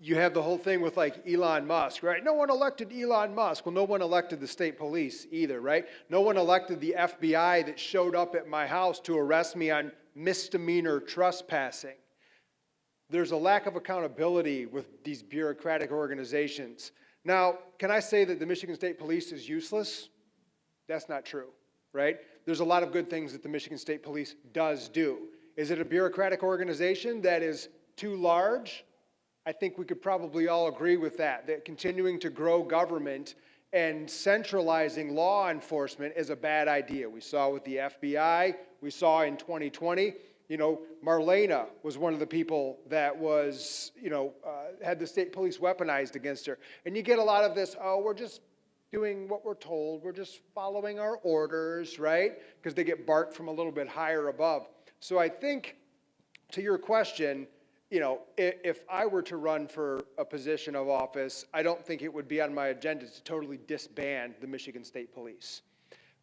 You have the whole thing with like Elon Musk, right? No one elected Elon Musk. Well, no one elected the state police either, right? No one elected the FBI that showed up at my house to arrest me on misdemeanor trespassing. There's a lack of accountability with these bureaucratic organizations. Now, can I say that the Michigan State Police is useless? That's not true, right? There's a lot of good things that the Michigan State Police does do. Is it a bureaucratic organization that is too large? I think we could probably all agree with that continuing to grow government and centralizing law enforcement is a bad idea. We saw with the FBI, we saw in 2020, Marlena was one of the people that was, had the state police weaponized against her. And you get a lot of this, we're just doing what we're told, we're just following our orders, right? Because they get barked from a little bit higher above. So I think, to your question, if I were to run for a position of office, I don't think it would be on my agenda to totally disband the Michigan State Police.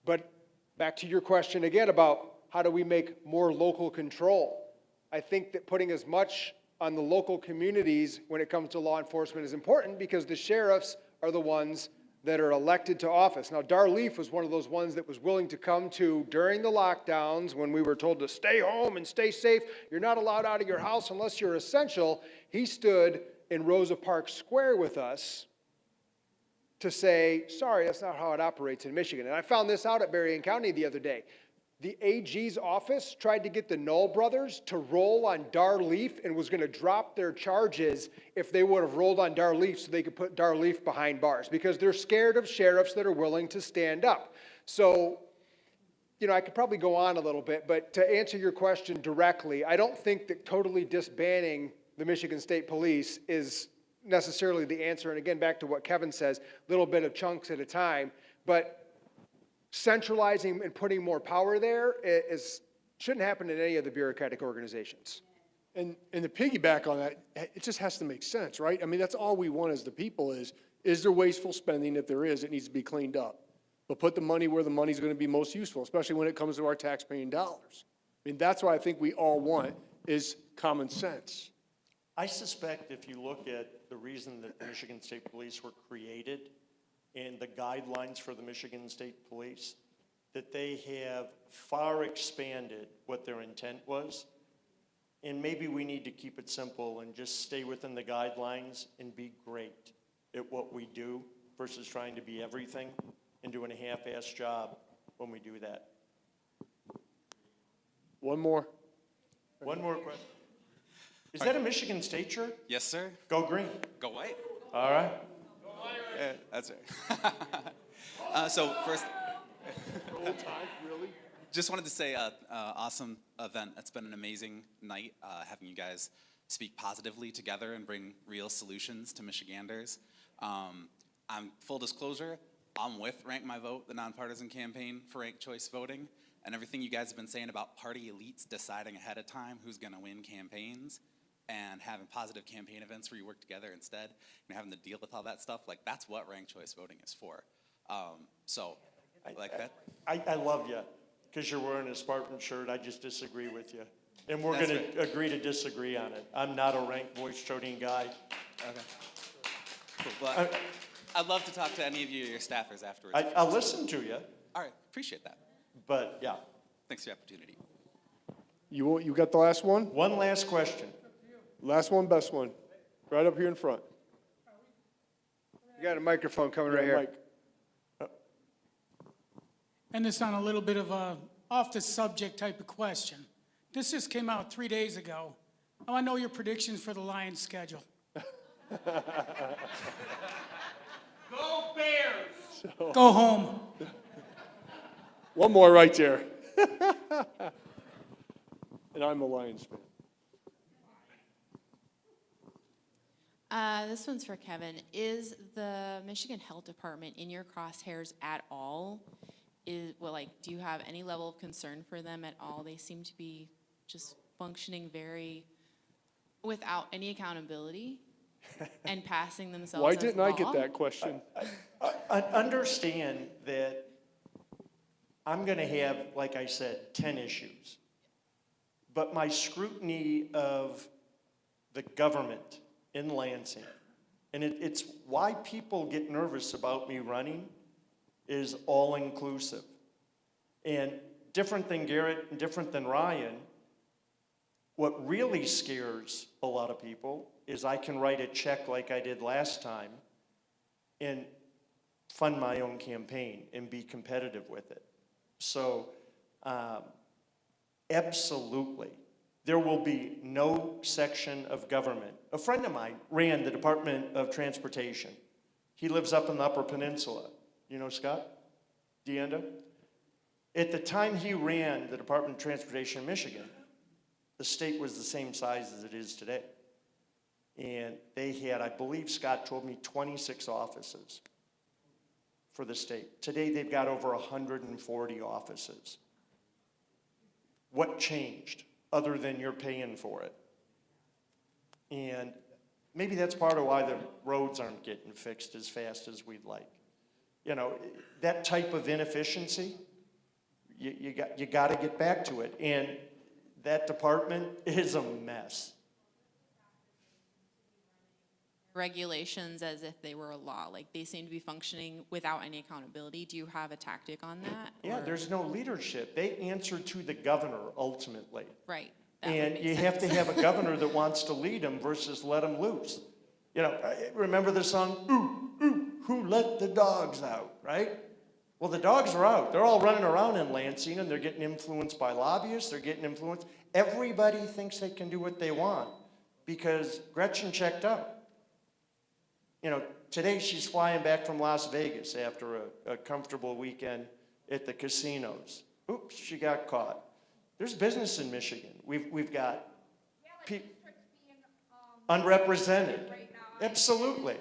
But back to your question again about how do we make more local control? I think that putting as much on the local communities when it comes to law enforcement is important because the sheriffs are the ones that are elected to office. Now, Darleaf was one of those ones that was willing to come to during the lockdowns when we were told to stay home and stay safe. You're not allowed out of your house unless you're essential. He stood in Rosa Parks Square with us to say, sorry, that's not how it operates in Michigan. And I found this out at Berrien County the other day. the AG's office tried to get the Knoll brothers to roll on Dar-Leaf and was going to drop their charges if they would have rolled on Dar-Leaf so they could put Dar-Leaf behind bars because they're scared of sheriffs that are willing to stand up. So, you know, I could probably go on a little bit, but to answer your question directly, I don't think that totally disbanding the Michigan State Police is necessarily the answer. And again, back to what Kevin says, little bit of chunks at a time, but centralizing and putting more power there shouldn't happen in any of the bureaucratic organizations. And to piggyback on that, it just has to make sense, right? I mean, that's all we want as the people is there wasteful spending? If there is, it needs to be cleaned up. But put the money where the money's going to be most useful, especially when it comes to our tax-paying dollars. I mean, that's what I think we all want is common sense. I suspect if you look at the reason that the Michigan State Police were created and the guidelines for the Michigan State Police, that they have far expanded what their intent was. And maybe we need to keep it simple and just stay within the guidelines and be great at what we do versus trying to be everything and doing a half-assed job when we do that. One more. One more question. Is that a Michigan State shirt? Yes, sir. Go green. Go white. All right. Yeah, that's right. So first, just wanted to say, awesome event. It's been an amazing night having you guys speak positively together and bring real solutions to Michiganders. I'm full disclosure, I'm with Rank My Vote, the nonpartisan campaign for ranked choice voting, and everything you guys have been saying about party elites deciding ahead of time who's going to win campaigns and having positive campaign events where you work together instead and having to deal with all that stuff, like that's what ranked choice voting is for. So, like that. I love you because you're wearing a Spartan shirt. I just disagree with you. And we're That's going right. to agree to disagree on it. I'm not a ranked voice toting guy. Okay. Cool. Well, I'd love to talk to any of you or your staffers afterwards. I'll listen to you, All right, appreciate that. but yeah. Thanks for the opportunity. You got the last one? One last question. Last one, best one. Right up here in front. You got a microphone coming right here. Mike. And it's on a little bit of a off-the-subject type of question. This just came out 3 days ago. I want to know your predictions for the Lions schedule. Go Bears! Go home. One more right there. And I'm a Lions fan. This one's for Kevin. Is the Michigan Health Department in your crosshairs at all? Do you have any level of concern for them at all? They seem to be just functioning without any accountability and passing themselves Why as didn't law. I get that question? I understand that I'm going to have, like I said, 10 issues. But my scrutiny of the government in Lansing, and it's why people get nervous about me running, is all-inclusive. And different than Garrett and different than Ryan, what really scares a lot of people is I can write a check like I did last time and fund my own campaign and be competitive with it. So, absolutely. There will be no section of government. A friend of mine ran the Department of Transportation. He lives up in the Upper Peninsula. You know Scott DeAnda? At the time he ran the Department of Transportation in Michigan, the state was the same size as it is today. And they had, I believe Scott told me, 26 offices for the state. Today they've got over 140 offices. What changed other than you're paying for it? And maybe that's part of why the roads aren't getting fixed as fast as we'd like. You know, that type of inefficiency, you got to get back to it. And that department is a mess. Regulations as if they were a law, like they seem to be functioning without any accountability. Do you have a tactic on that? Yeah, or- there's no leadership. They answer to the governor ultimately. Right. That would And make you sense. have to have a governor that wants to lead them versus let them loose. You know, remember the song, "Ooh, ooh, who let the dogs out," right? Well, the dogs are out. They're all running around in Lansing, and they're getting influenced by lobbyists. They're getting influenced. Everybody thinks they can do what they want because Gretchen checked out. You know, today she's flying back from Las Vegas after a comfortable weekend at the casinos. Oops, she got caught. There's business in Michigan. We've got unrepresented. Absolutely.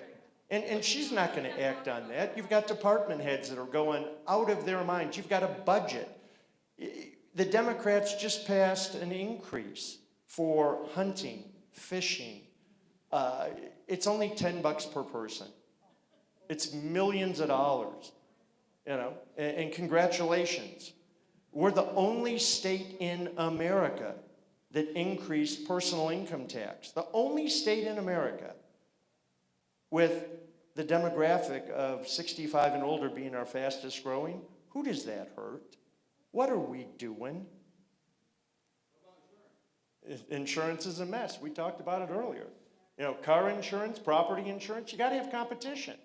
And she's not going to act on that. You've got department heads that are going out of their minds. You've got a budget. The Democrats just passed an increase for hunting, fishing. It's only $10 per person. It's millions of dollars, you know, and congratulations. We're the only state in America that increased personal income tax. The only state in America with the demographic of 65 and older being our fastest growing. Who does that hurt? What are we doing? Insurance is a mess. We talked about it earlier. You know, car insurance, property insurance, you got to have competition.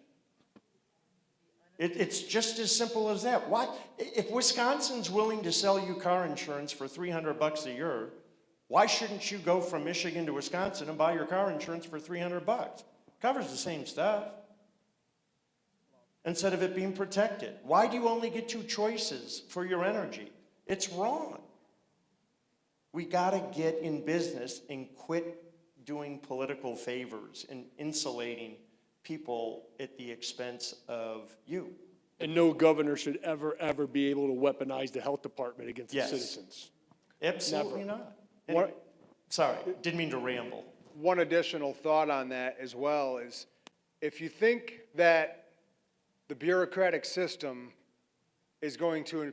It's just as simple as that. Why, if Wisconsin's willing to sell you car insurance for $300 a year, why shouldn't you go from Michigan to Wisconsin and buy your car insurance for $300? Covers the same stuff. Instead of it being protected. Why do you only get 2 choices for your energy? It's wrong. We got to get in business and quit doing political favors and insulating people at the expense of you. And no governor should ever be able to weaponize the health department against the citizens. Absolutely Never. not. Anyway, sorry, didn't mean to ramble. One additional thought on that as well is, if you think that the bureaucratic system is going to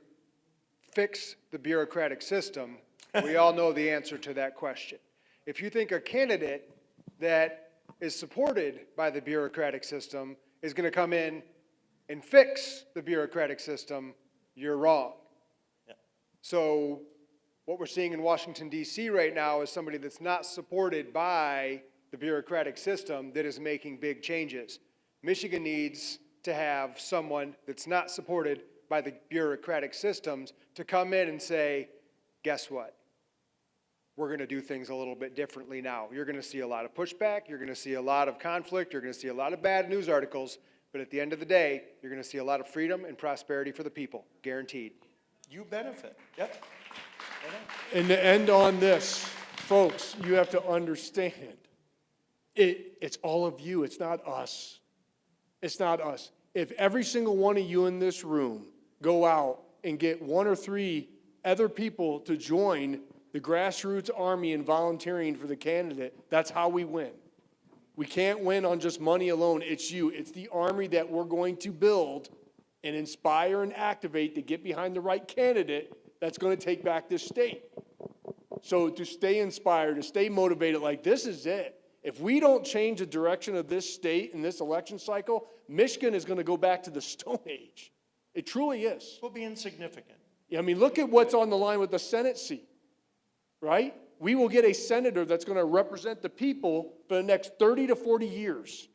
fix the bureaucratic system, we all know the answer to that question. If you think a candidate that is supported by the bureaucratic system is going to come in and fix the bureaucratic system, you're wrong. Yeah. So what we're seeing in Washington, D.C. right now is somebody that's not supported by the bureaucratic system that is making big changes. Michigan needs to have someone that's not supported by the bureaucratic systems to come in and say, guess what? We're going to do things a little bit differently now. You're going to see a lot of pushback. You're going to see a lot of conflict. You're going to see a lot of bad news articles. But at the end of the day, you're going to see a lot of freedom and prosperity for the people, guaranteed. You benefit. Yep. And to end on this, folks, you have to understand, it's all of you. It's not us. It's not us. If every single one of you in this room go out and get 1 or 3 other people to join the grassroots army and volunteering for the candidate, that's how we win. We can't win on just money alone. It's you. It's the army that we're going to build and inspire and activate to get behind the right candidate that's going to take back this state. So to stay inspired, to stay motivated, like this is it. If we don't change the direction of this state in this election cycle, Michigan is going to go back to the Stone Age. It truly is. We'll be insignificant. I mean, look at what's on the line with the Senate seat, right? We will get a senator that's going to represent the people for the next 30 to 40 years.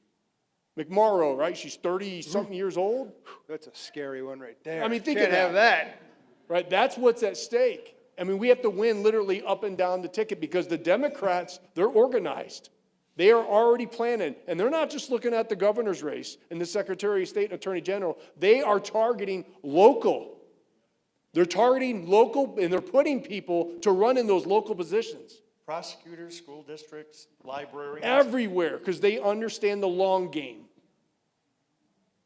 McMorrow, right? She's 30-something years old. That's a scary one right there. I mean, think Can't of that. have that. Right? That's what's at stake. I mean, we have to win literally up and down the ticket because the Democrats, they're organized. They are already planning. And they're not just looking at the governor's race and the Secretary of State and Attorney General. They are targeting local. They're targeting local, and they're putting people to run in those local positions. Prosecutors, school districts, librarians. Everywhere, because they understand the long game.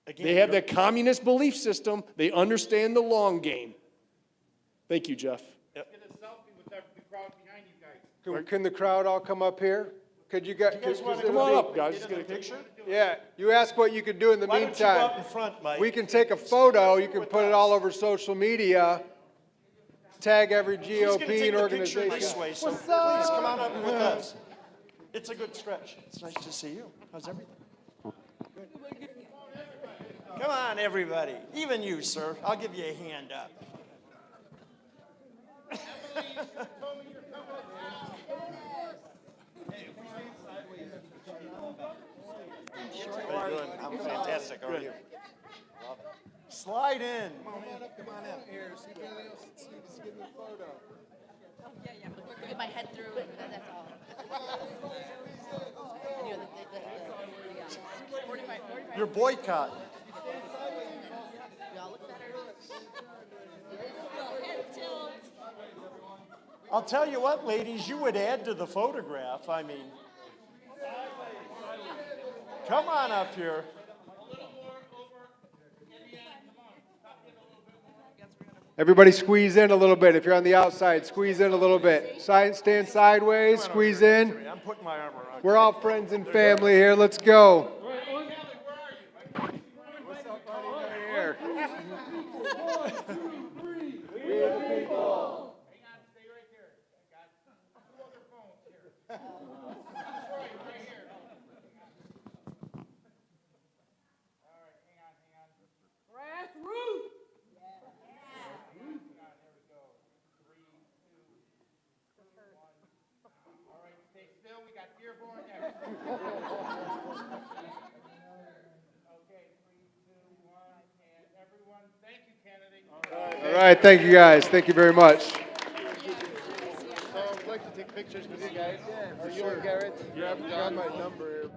Again, They have that communist belief system. They understand the long game. Thank you, Jeff. Get a selfie with the crowd behind you guys. Can the crowd all come up here? Could you guys? Come on up, guys. Get a picture? Yeah, you ask what you can do in the Why don't you go out in meantime. front, Mike? We can take a photo, you can put it all over social media, tag every She's gonna GOP take and the picture organization. this way, so What's please up? come on up with us. It's a good stretch. It's nice to see you. How's everything? Good. Come on, everybody. Even you, sir. I'll give you a hand up. How you doing? I'm fantastic. How are you? Slide in. Get my head through it, that's all. Your boycott. I'll tell you what, ladies, you would add to the photograph. I mean, come on up here. Everybody squeeze in a little bit. If you're on the outside, squeeze in a little bit. Stand sideways, squeeze in. I'm putting my arm around you. We're all friends and family here. Let's go. What's up, buddy? Right here. We the people. Grassroots. We got Dearborn next. Okay, 3, 2, 1, and everyone, thank you, Kennedy. All right, thank you guys. Thank you very much. So I'd like to take pictures with you guys. Yeah, for sure. Garrett, grab my number.